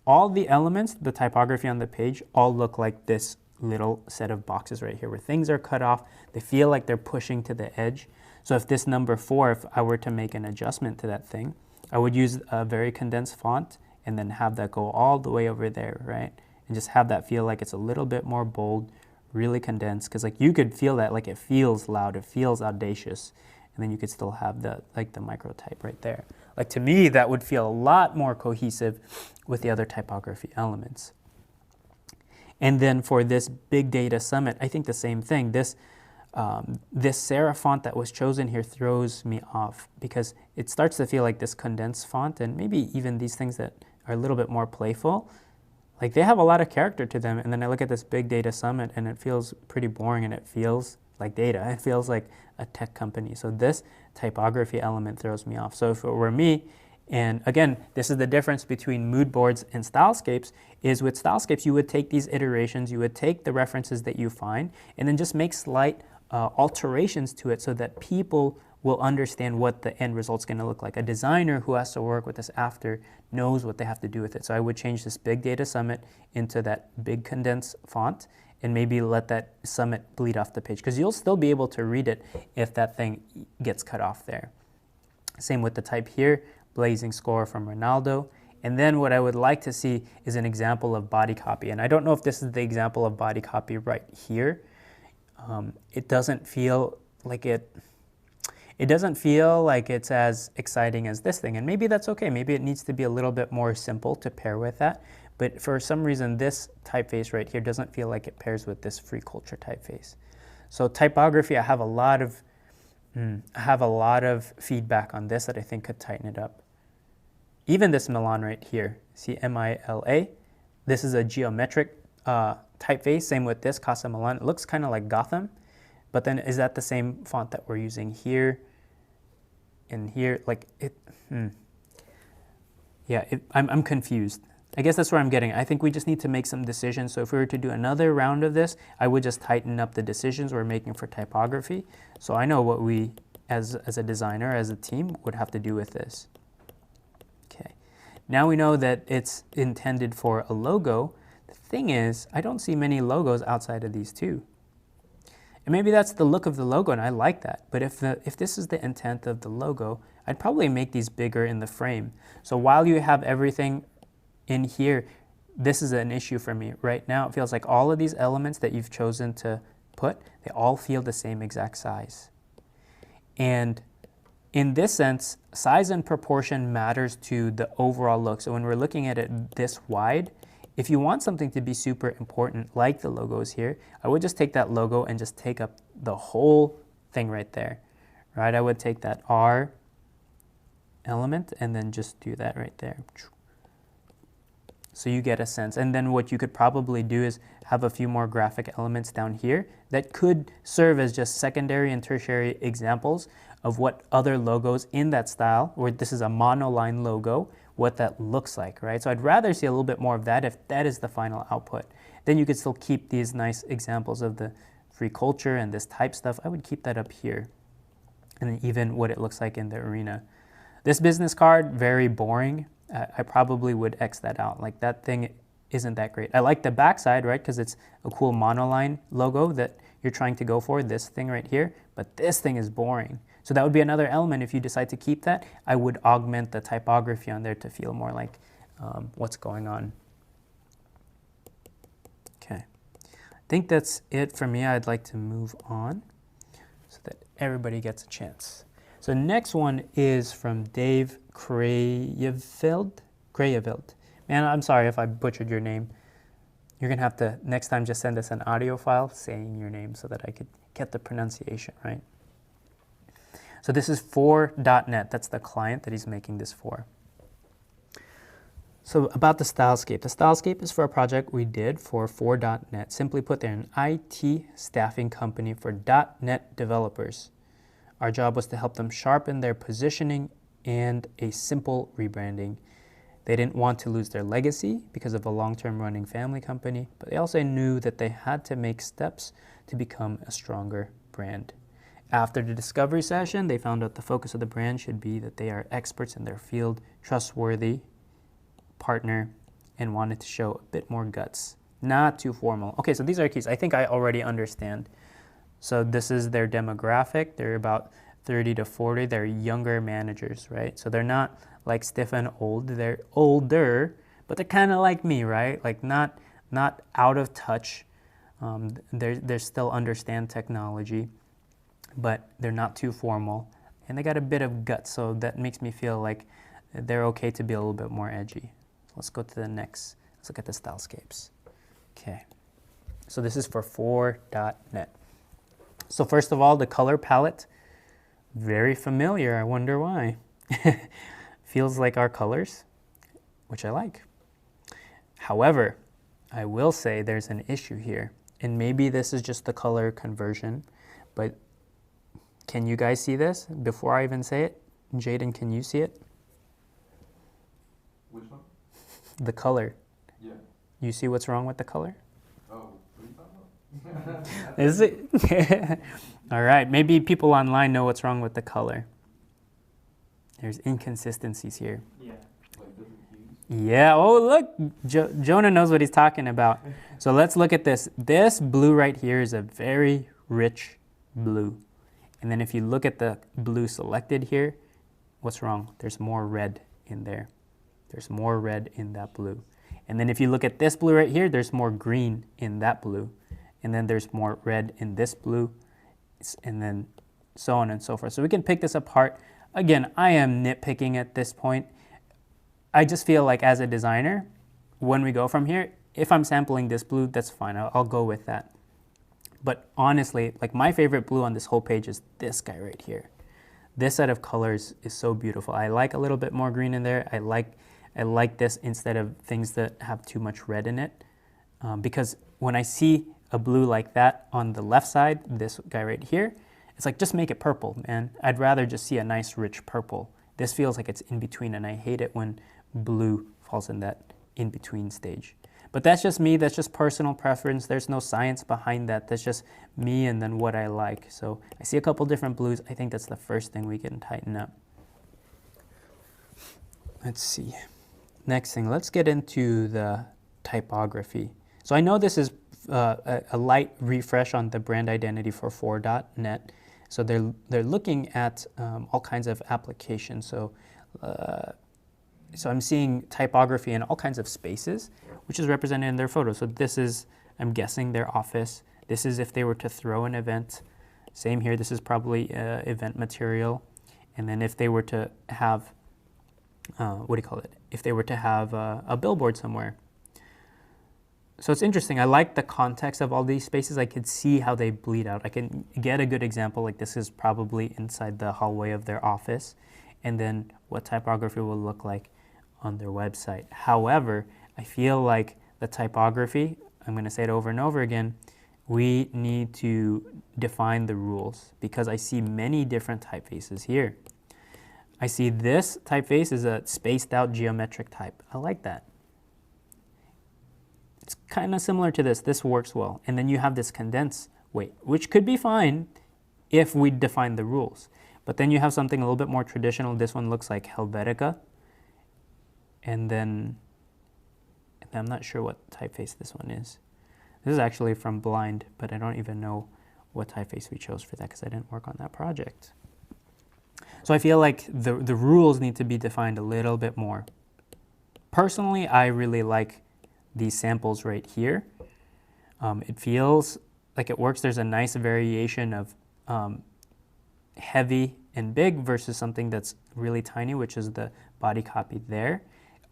all the elements, the typography on the page, all look like this little set of boxes right here, where things are cut off, they feel like they're pushing to the edge. So if this number 4, if I were to make an adjustment to that thing, I would use a very condensed font and then have that go all the way over there, right? And just have that feel like it's a little bit more bold, really condensed, because like you could feel that, like it feels loud, it feels audacious, and then you could still have the micro type right there. Like, to me, that would feel a lot more cohesive with the other typography elements. And then for this big data summit, I think the same thing. This serif font that was chosen here throws me off, because it starts to feel like this condensed font, and maybe even these things that are a little bit more playful, like they have a lot of character to them. And then I look at this big data summit and it feels pretty boring, and it feels like data. It feels like a tech company. So this typography element throws me off. So if it were me, and again, this is the difference between mood boards and Stylescapes, is with Stylescapes, you would take these iterations, you would take the references that you find, and then just make slight alterations to it so that people will understand what the end result's going to look like. A designer who has to work with this after knows what they have to do with it. So I would change this big data summit into that big condensed font, and maybe let that summit bleed off the page, because you'll still be able to read it if that thing gets cut off there. Same with the type here, blazing score from Ronaldo. And then what I would like to see is an example of body copy. And I don't know if this is the example of body copy right here. It doesn't feel like it doesn't feel like it's as exciting as this thing. And maybe that's okay. Maybe it needs to be a little bit more simple to pair with that. But for some reason, this typeface right here doesn't feel like it pairs with this free culture typeface. So typography, I have a lot of feedback on this that I think could tighten it up. Even this Milan right here, see M-I-L-A, this is a geometric typeface. Same with this, Casa Milan. It looks kind of like Gotham, but then is that the same font that we're using here and here? Like it, yeah, I'm confused. I guess that's where I'm getting. I think we just need to make some decisions. So if we were to do another round of this, I would just tighten up the decisions we're making for typography. So I know what we, as a designer, as a team, would have to do with this. Okay. Now we know that it's intended for a logo. The thing is, I don't see many logos outside of these two. And maybe that's the look of the logo, and I like that. But if this is the intent of the logo, I'd probably make these bigger in the frame. So while you have everything in here, this is an issue for me. Right now, it feels like all of these elements that you've chosen to put, they all feel the same exact size. And in this sense, size and proportion matters to the overall look. So when we're looking at it this wide, if you want something to be super important, like the logos here, I would just take that logo and just take up the whole thing right there, right? I would take that R element and then just do that right there. So you get a sense. And then what you could probably do is have a few more graphic elements down here that could serve as just secondary and tertiary examples of what other logos in that style, where this is a monoline logo, what that looks like, right? So I'd rather see a little bit more of that if that is the final output. Then you could still keep these nice examples of the free culture and this type stuff. I would keep that up here. And then even what it looks like in the arena. This business card, very boring. I probably would X that out. Like, that thing isn't that great. I like the backside, right? Because it's a cool monoline logo that you're trying to go for, this thing right here. But this thing is boring. So that would be another element. If you decide to keep that, I would augment the typography on there to feel more like what's going on. Okay. I think that's it for me. I'd like to move on so that everybody gets a chance. So next one is from Dave Krayeveld. Man, I'm sorry if I butchered your name. You're going to have to, next time, just send us an audio file saying your name so that I could get the pronunciation right. So this is for .NET. That's the client that he's making this for. So about the Stylescape. The Stylescape is for a project we did for .NET. Simply put, they're an IT staffing company for .NET developers. Our job was to help them sharpen their positioning and a simple rebranding. They didn't want to lose their legacy because of a long-term running family company, but they also knew that they had to make steps to become a stronger brand. After the discovery session, they found out the focus of the brand should be that they are experts in their field, trustworthy partner, and wanted to show a bit more guts. Not too formal. Okay, so these are keys. I think I already understand. So this is their demographic. They're about 30 to 40. They're younger managers, right? So they're not like stiff and old. They're older, but they're kind of like me, right? Like not out of touch. They still understand technology, but they're not too formal, and they got a bit of guts, so that makes me feel like they're okay to be a little bit more edgy. Let's go to the next. Let's look at the Stylescapes. Okay, so this is for .NET. So first of all, the color palette, very familiar. I wonder why. Feels like our colors, which I like. However, I will say there's an issue here, and maybe this is just the color conversion, but can you guys see this before I even say it? Jaden, can you see it? Which one? The color. Yeah. You see what's wrong with the color? Oh, what are you talking about? Is it? All right, maybe people online know what's wrong with the color. There's inconsistencies here. Yeah. Like different hues? Yeah, oh look, Jonah knows what he's talking about. So let's look at this. This blue right here is a very rich blue. And then if you look at the blue selected here, what's wrong? There's more red in there. There's more red in that blue. And then if you look at this blue right here, there's more green in that blue. And then there's more red in this blue, and then so on and so forth. So we can pick this apart. Again, I am nitpicking at this point. I just feel like as a designer, when we go from here, if I'm sampling this blue, that's fine. I'll go with that. But honestly, like my favorite blue on this whole page is this guy right here. This set of colors is so beautiful. I like a little bit more green in there. I like this instead of things that have too much red in it. Because when I see a blue like that on the left side, this guy right here, it's like, just make it purple, man. I'd rather just see a nice rich purple. This feels like it's in between, and I hate it when blue falls in that in-between stage. But that's just me, that's just personal preference. There's no science behind that. That's just me and then what I like. So I see a couple different blues. I think that's the first thing we can tighten up. Let's see. Next thing, let's get into the typography. So I know this is a light refresh on the brand identity for 4.net. So they're looking at all kinds of applications. So I'm seeing typography in all kinds of spaces, which is represented in their photos. So this is, I'm guessing, their office. This is if they were to throw an event. Same here, this is probably event material. And then if they were to have, if they were to have a billboard somewhere. So it's interesting. I like the context of all these spaces. I could see how they bleed out. I can get a good example, like this is probably inside the hallway of their office, and then what typography will look like on their website. However, I feel like the typography, I'm going to say it over and over again, we need to define the rules, because I see many different typefaces here. I see this typeface is a spaced out geometric type. I like that. It's kind of similar to this. This works well. And then you have this condense weight, which could be fine if we define the rules. But then you have something a little bit more traditional. This one looks like Helvetica. And then I'm not sure what typeface this one is. This is actually from Blind, but I don't even know what typeface we chose for that because I didn't work on that project. So I feel like the rules need to be defined a little bit more. Personally, I really like these samples right here. It feels like it works. There's a nice variation of heavy and big versus something that's really tiny, which is the body copy there.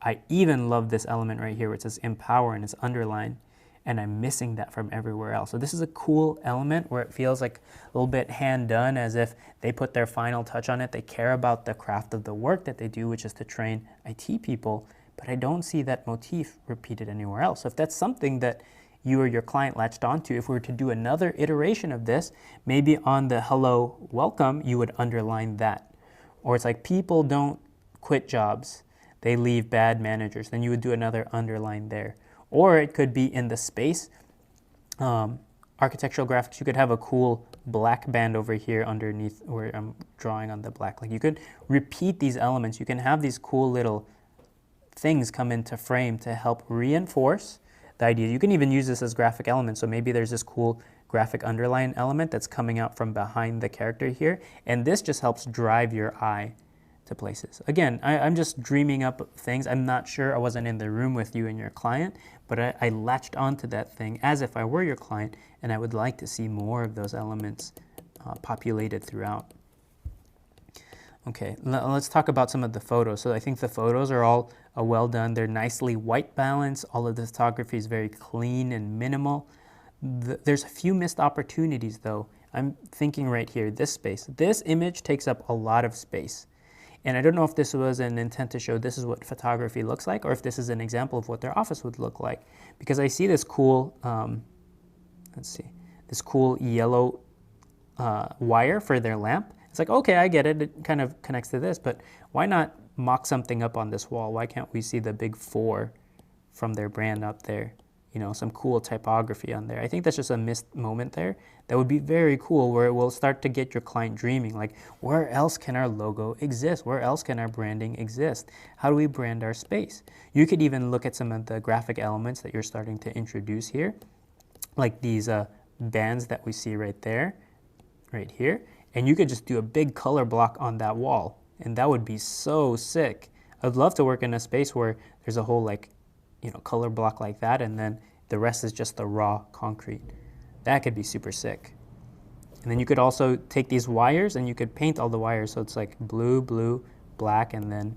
I even love this element right here, which says empower and it's underlined, and I'm missing that from everywhere else. So this is a cool element where it feels like a little bit hand done, as if they put their final touch on it. They care about the craft of the work that they do, which is to train IT people, but I don't see that motif repeated anywhere else. So if that's something that you or your client latched onto, if we were to do another iteration of this, maybe on the hello, welcome, you would underline that. Or it's like people don't quit jobs, they leave bad managers. Then you would do another underline there. Or it could be in the space. Architectural graphics, you could have a cool black band over here underneath where I'm drawing on the black. Like you could repeat these elements. You can have these cool little things come into frame to help reinforce the idea. You can even use this as graphic elements. So maybe there's this cool graphic underline element that's coming out from behind the character here. And this just helps drive your eye to places. Again, I'm just dreaming up things. I'm not sure. I wasn't in the room with you and your client, but I latched onto that thing as if I were your client, and I would like to see more of those elements populated throughout. Okay, let's talk about some of the photos. So I think the photos are all well done. They're nicely white balanced. All of the photography is very clean and minimal. There's a few missed opportunities though. I'm thinking right here, this space. This image takes up a lot of space. And I don't know if this was an intent to show this is what photography looks like, or if this is an example of what their office would look like. Because I see this cool, this cool yellow wire for their lamp. It's like, okay, I get it. It kind of connects to this, but why not mock something up on this wall? Why can't we see the big 4 from their brand up there? You know, some cool typography on there. I think that's just a missed moment there. That would be very cool, where it will start to get your client dreaming, like, where else can our logo exist? Where else can our branding exist? How do we brand our space? You could even look at some of the graphic elements that you're starting to introduce here, like these bands that we see right there, right here, and you could just do a big color block on that wall, and that would be so sick. I'd love to work in a space where there's a whole, like, you know, color block like that, and then the rest is just the raw concrete. That could be super sick. And then you could also take these wires and you could paint all the wires, so it's like blue, blue, black, and then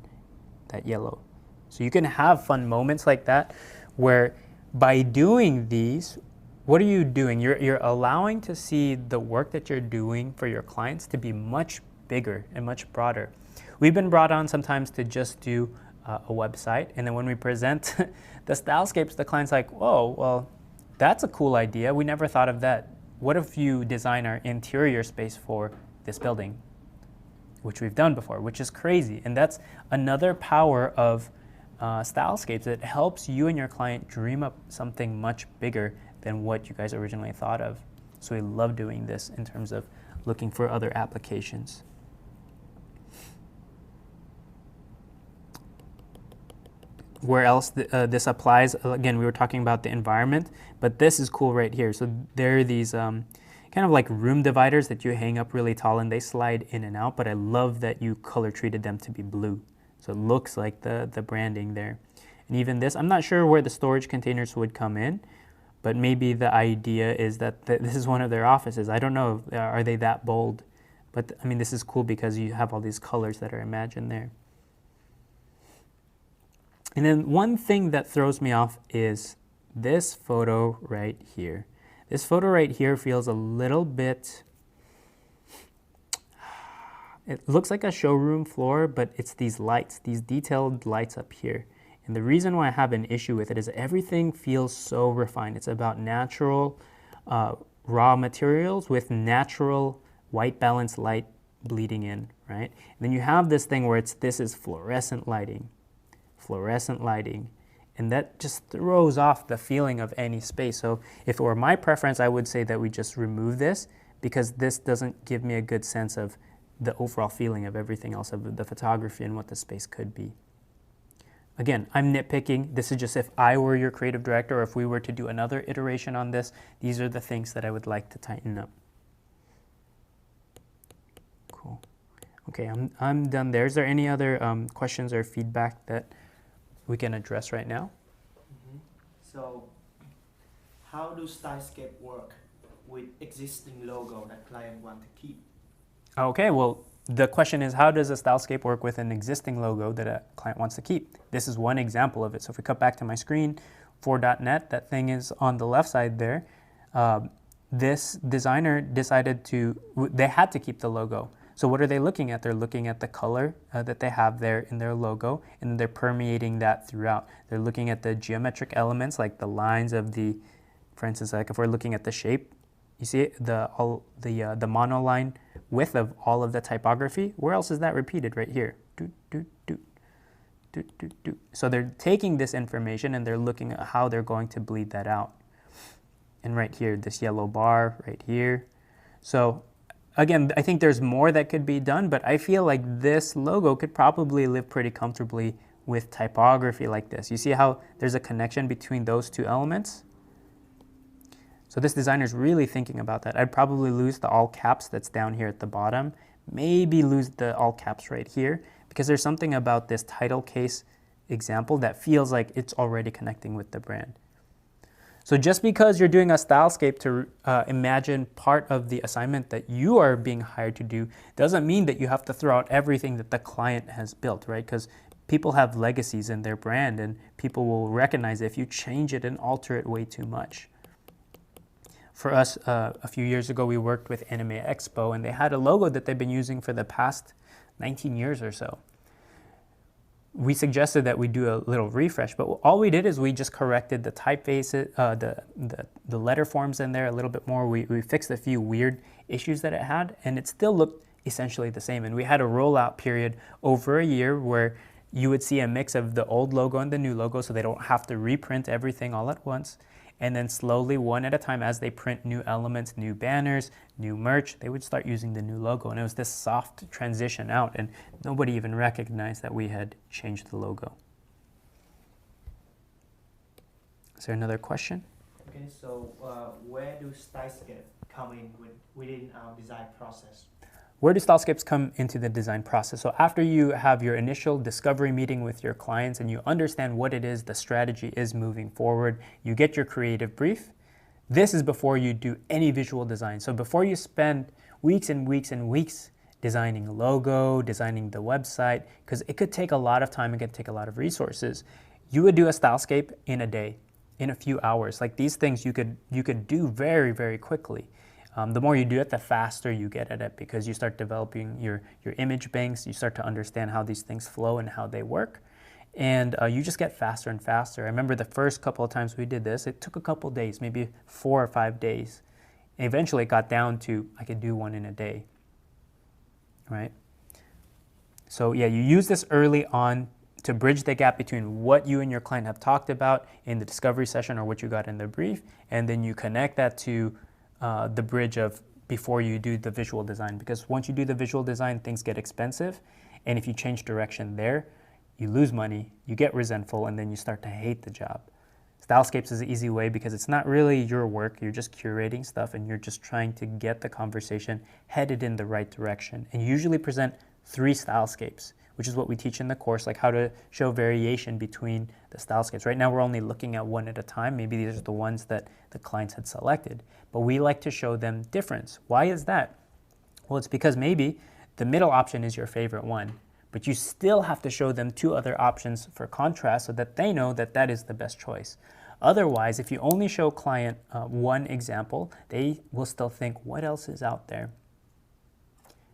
that yellow. So you can have fun moments like that, where by doing these, what are you doing? You're allowing to see the work that you're doing for your clients to be much bigger and much broader. We've been brought on sometimes to just do a website, and then when we present the stylescapes, the client's like, whoa, well, that's a cool idea. We never thought of that. What if you design our interior space for this building? Which we've done before, which is crazy. And that's another power of stylescapes, it helps you and your client dream up something much bigger than what you guys originally thought of. So we love doing this in terms of looking for other applications. Where else this applies, again, we were talking about the environment, but this is cool right here. So there are these kind of like room dividers that you hang up really tall and they slide in and out, but I love that you color treated them to be blue. So it looks like the branding there. And even this, I'm not sure where the storage containers would come in, but maybe the idea is that this is one of their offices. I don't know, are they that bold? But I mean, this is cool because you have all these colors that are imagined there. And then one thing that throws me off is this photo right here. This photo right here feels a little bit, it looks like a showroom floor, but it's these lights, these detailed lights up here. And the reason why I have an issue with it is everything feels so refined. It's about natural raw materials with natural white balance light bleeding in, right? And then you have this thing where this is fluorescent lighting, and that just throws off the feeling of any space. So if it were my preference, I would say that we just remove this because this doesn't give me a good sense of the overall feeling of everything else of the photography and what the space could be. Again, I'm nitpicking. This is just if I were your creative director or if we were to do another iteration on this, these are the things that I would like to tighten up. Cool. Okay, I'm done there. Is there any other questions or feedback that we can address right now? So, how do Stylescape work with existing logo that client want to keep? Okay, well, the question is, how does a Stylescape work with an existing logo that a client wants to keep? This is one example of it. So if we cut back to my screen, 4.net, that thing is on the left side there. This designer decided they had to keep the logo. So what are they looking at? They're looking at the color that they have there in their logo, and they're permeating that throughout. They're looking at the geometric elements, like the lines of for instance, like if we're looking at the shape, you see the monoline width of all of the typography. Where else is that repeated? Right here. So they're taking this information and they're looking at how they're going to bleed that out. And right here, this yellow bar right here. So again, I think there's more that could be done, but I feel like this logo could probably live pretty comfortably with typography like this. You see how there's a connection between those two elements? So this designer is really thinking about that. I'd probably lose the all caps that's down here at the bottom, maybe lose the all caps right here, because there's something about this title case example that feels like it's already connecting with the brand. So just because you're doing a Stylescape to imagine part of the assignment that you are being hired to do doesn't mean that you have to throw out everything that the client has built, right? Because people have legacies in their brand and people will recognize it if you change it and alter it way too much. For us, a few years ago, we worked with Anime Expo and they had a logo that they've been using for the past 19 years or so. We suggested that we do a little refresh, but all we did is we just corrected the typeface, the letter forms in there a little bit more. We fixed a few weird issues that it had, and it still looked essentially the same. And we had a rollout period over a year where you would see a mix of the old logo and the new logo, so they don't have to reprint everything all at once. And then slowly, one at a time, as they print new elements, new banners, new merch, they would start using the new logo. And it was this soft transition out, and nobody even recognized that we had changed the logo. Is there another question? Okay, so where do Stylescape come in within our design process? Where do Stylescapes come into the design process? So after you have your initial discovery meeting with your clients and you understand what it is the strategy is moving forward, you get your creative brief. This is before you do any visual design. So before you spend weeks and weeks and weeks designing a logo, designing the website, because it could take a lot of time, it could take a lot of resources, you would do a Stylescape in a day, in a few hours. Like these things you could do very, very quickly. The more you do it, the faster you get at it because you start developing your image banks, you start to understand how these things flow and how they work, and you just get faster and faster. I remember the first couple of times we did this, it took a couple of days, maybe 4 or 5 days. And eventually it got down to I could do one in a day, right? So yeah, you use this early on to bridge the gap between what you and your client have talked about in the discovery session or what you got in the brief, and then you connect that to the bridge of before you do the visual design. Because once you do the visual design, things get expensive, and if you change direction there, you lose money, you get resentful, and then you start to hate the job. Stylescapes is an easy way because it's not really your work, you're just curating stuff and you're just trying to get the conversation headed in the right direction. And you usually present 3 stylescapes, which is what we teach in the course, like how to show variation between the stylescapes. Right now we're only looking at one at a time. Maybe these are the ones that the clients had selected, but we like to show them difference. Why is that? Well, it's because maybe the middle option is your favorite one, but you still have to show them 2 other options for contrast so that they know that that is the best choice. Otherwise, if you only show client one example, they will still think, what else is out there?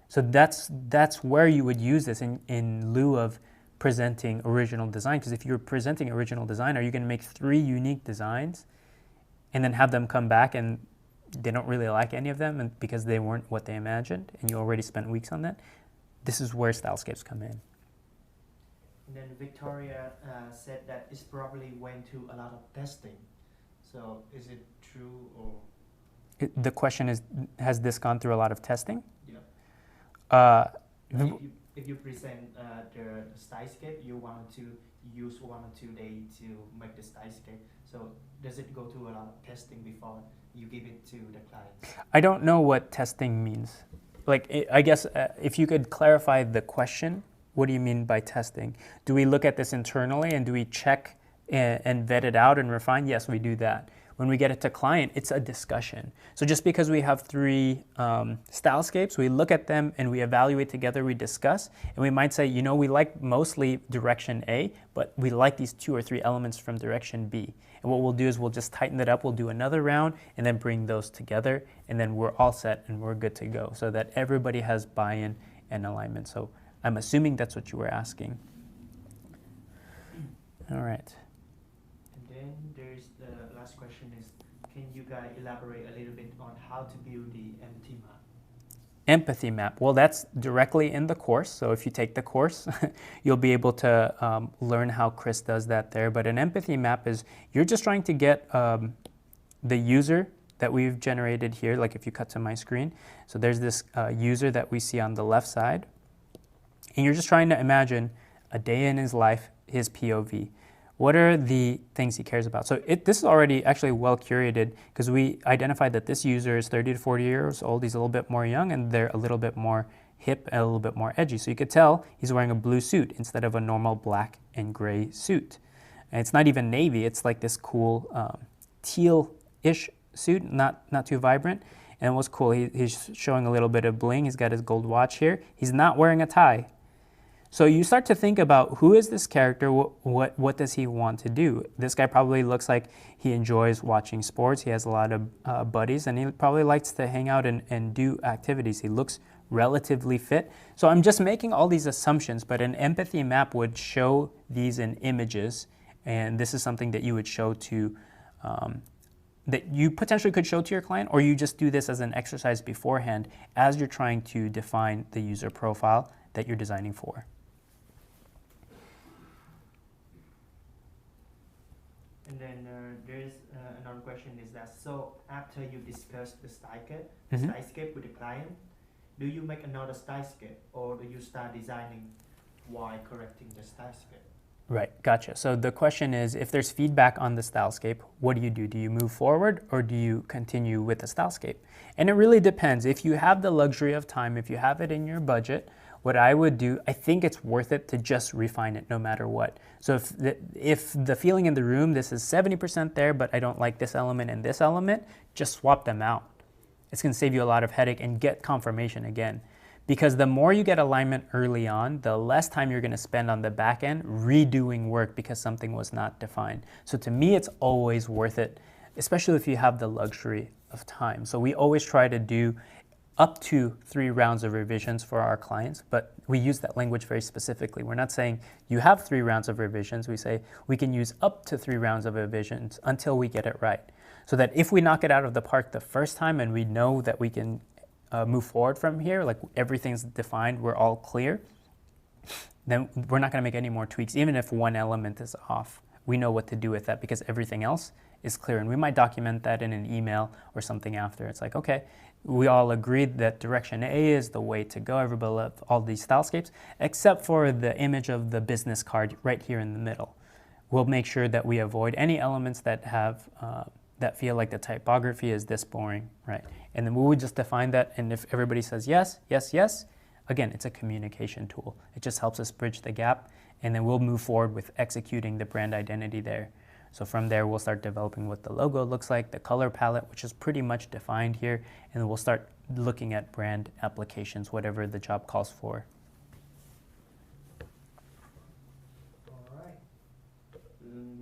So that's where you would use this in lieu of presenting original design. Because if you're presenting original design, are you going to make 3 unique designs and then have them come back and they don't really like any of them and because they weren't what they imagined and you already spent weeks on that? This is where stylescapes come in. And then Victoria said that it's probably went to a lot of testing. So is it true or? The question is, has this gone through a lot of testing? Yeah. If you present the stylescape, you want to use 1 or 2 days to make the stylescape. So does it go through a lot of testing before you give it to the client? I don't know what testing means. Like, I guess if you could clarify the question, what do you mean by testing? Do we look at this internally and do we check and vet it out and refine? Yes, we do that. When we get it to client, it's a discussion. So just because we have 3 stylescapes, we look at them and we evaluate together, we discuss, and we might say, you know, we like mostly direction A, but we like these 2 or 3 elements from direction B. And what we'll do is we'll just tighten it up, we'll do another round, and then bring those together, and then we're all set and we're good to go, so that everybody has buy-in and alignment. So I'm assuming that's what you were asking. All right. And then there's the last question is, can you guys elaborate a little bit on how to build the empathy map? Empathy map. Well, that's directly in the course. So if you take the course, you'll be able to learn how Chris does that there. But an empathy map is you're just trying to get the user that we've generated here, like if you cut to my screen. So there's this user that we see on the left side. And you're just trying to imagine a day in his life, his POV. What are the things he cares about? So this is already actually well curated because we identified that this user is 30 to 40 years old. He's a little bit more young and they're a little bit more hip and a little bit more edgy. So you could tell he's wearing a blue suit instead of a normal black and gray suit. And it's not even navy. It's like this cool teal-ish suit, not too vibrant. And what's cool, he's showing a little bit of bling. He's got his gold watch here. He's not wearing a tie. So you start to think about who is this character, what does he want to do? This guy probably looks like he enjoys watching sports, he has a lot of buddies, and he probably likes to hang out and do activities. He looks relatively fit. So I'm just making all these assumptions, but an empathy map would show these in images, and this is something that you would show to, that you potentially could show to your client, or you just do this as an exercise beforehand as you're trying to define the user profile that you're designing for. And then there's another question is that, so after you discuss the stylescape with the client, do you make another stylescape or do you start designing while correcting the stylescape? Right, gotcha. So the question is, if there's feedback on the stylescape, what do you do? Do you move forward or do you continue with the stylescape? And it really depends. If you have the luxury of time, if you have it in your budget, what I would do, I think it's worth it to just refine it no matter what. So if the feeling in the room, this is 70% there, but I don't like this element and this element, just swap them out. It's going to save you a lot of headache and get confirmation again. Because the more you get alignment early on, the less time you're going to spend on the back end redoing work because something was not defined. So to me, it's always worth it, especially if you have the luxury of time. So we always try to do up to 3 rounds of revisions for our clients, but we use that language very specifically. We're not saying you have 3 rounds of revisions. We say we can use up to 3 rounds of revisions until we get it right. So that if we knock it out of the park the first time and we know that we can move forward from here, like everything's defined, we're all clear, then we're not going to make any more tweaks. Even if one element is off, we know what to do with that because everything else is clear. And we might document that in an email or something after. It's like, okay, we all agreed that direction A is the way to go. Everybody loved all these stylescapes, except for the image of the business card right here in the middle. We'll make sure that we avoid any elements that have that feel like the typography is this boring, right? And then we would just define that, and if everybody says yes, yes, yes, again, it's a communication tool. It just helps us bridge the gap, and then we'll move forward with executing the brand identity there. So from there, we'll start developing what the logo looks like, the color palette, which is pretty much defined here, and then we'll start looking at brand applications, whatever the job calls for.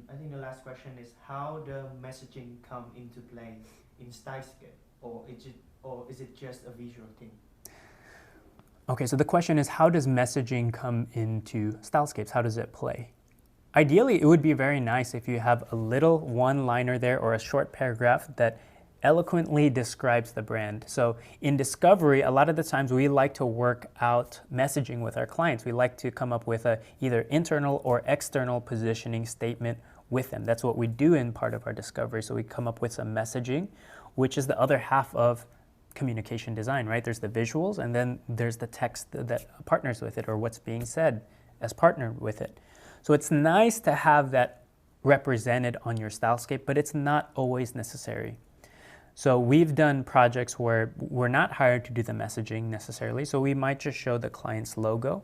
I think the last question is how the messaging come into play in Stylescape, or is it just a visual thing? Okay, so the question is, how does messaging come into Stylescapes? How does it play? Ideally, it would be very nice if you have a little one-liner there or a short paragraph that eloquently describes the brand. So in discovery, a lot of the times we like to work out messaging with our clients. We like to come up with a either internal or external positioning statement with them. That's what we do in part of our discovery. So we come up with some messaging, which is the other half of communication design, right? There's the visuals, and then there's the text that partners with it, or what's being said as partner with it. So it's nice to have that represented on your Stylescape, but it's not always necessary. So we've done projects where we're not hired to do the messaging necessarily, so we might just show the client's logo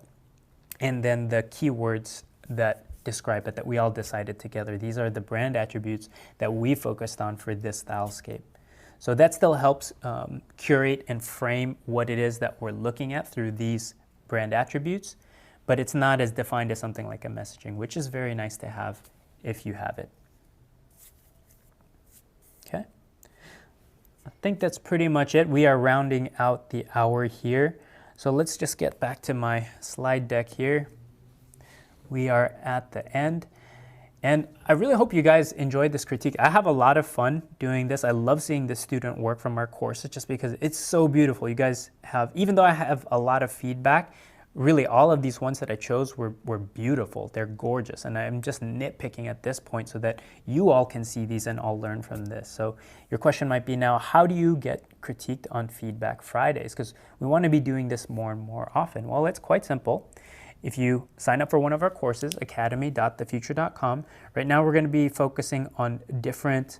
and then the keywords that describe it that we all decided together. These are the brand attributes that we focused on for this Stylescape. So that still helps curate and frame what it is that we're looking at through these brand attributes, but it's not as defined as something like a messaging, which is very nice to have if you have it. Okay. I think that's pretty much it. We are rounding out the hour here. So let's just get back to my slide deck here. We are at the end. And I really hope you guys enjoyed this critique. I have a lot of fun doing this. I love seeing the student work from our courses just because it's so beautiful. You guys have, even though I have a lot of feedback, really all of these ones that I chose were beautiful. They're gorgeous. And I'm just nitpicking at this point so that you all can see these and all learn from this. So your question might be now, how do you get critiqued on Feedback Fridays? Because we want to be doing this more and more often. Well, it's quite simple. If you sign up for one of our courses, academy.thefutur.com, right now we're going to be focusing on different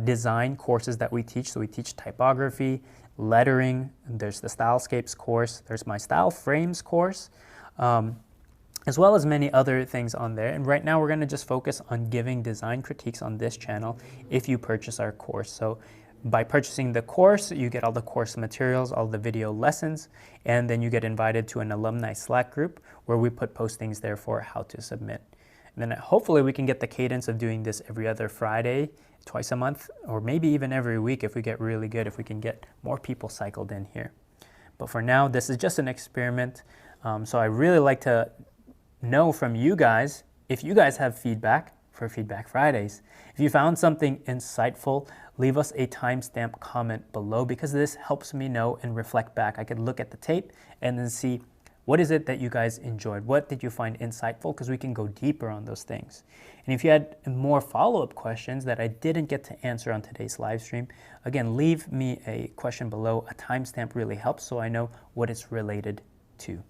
design courses that we teach. So we teach typography, lettering, there's the Stylescapes course, there's my Style Frames course, as well as many other things on there. And right now we're going to just focus on giving design critiques on this channel if you purchase our course. So by purchasing the course, you get all the course materials, all the video lessons, and then you get invited to an alumni Slack group where we put postings there for how to submit. And then hopefully we can get the cadence of doing this every other Friday, twice a month, or maybe even every week if we get really good, if we can get more people cycled in here. But for now, this is just an experiment. So I really like to know from you guys, if you guys have feedback for Feedback Fridays. If you found something insightful, leave us a timestamp comment below because this helps me know and reflect back. I could look at the tape and then see what is it that you guys enjoyed? What did you find insightful? Because we can go deeper on those things. And if you had more follow-up questions that I didn't get to answer on today's live stream, again, leave me a question below. A timestamp really helps so I know what it's related to.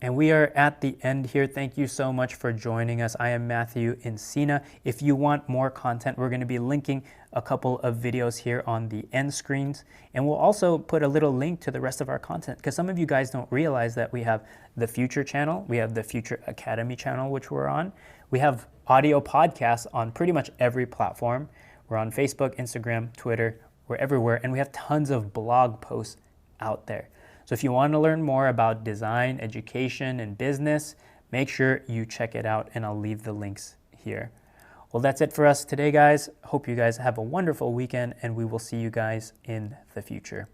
And we are at the end here. Thank you so much for joining us. I am Matthew Encina. If you want more content, we're going to be linking a couple of videos here on the end screens. And we'll also put a little link to the rest of our content because some of you guys don't realize that we have the Future channel. We have the Future Academy channel, which we're on. We have audio podcasts on pretty much every platform. We're on Facebook, Instagram, Twitter. We're everywhere. And we have tons of blog posts out there. So if you want to learn more about design, education, and business, make sure you check it out, and I'll leave the links here. Well, that's it for us today, guys. Hope you guys have a wonderful weekend, and we will see you guys in the future.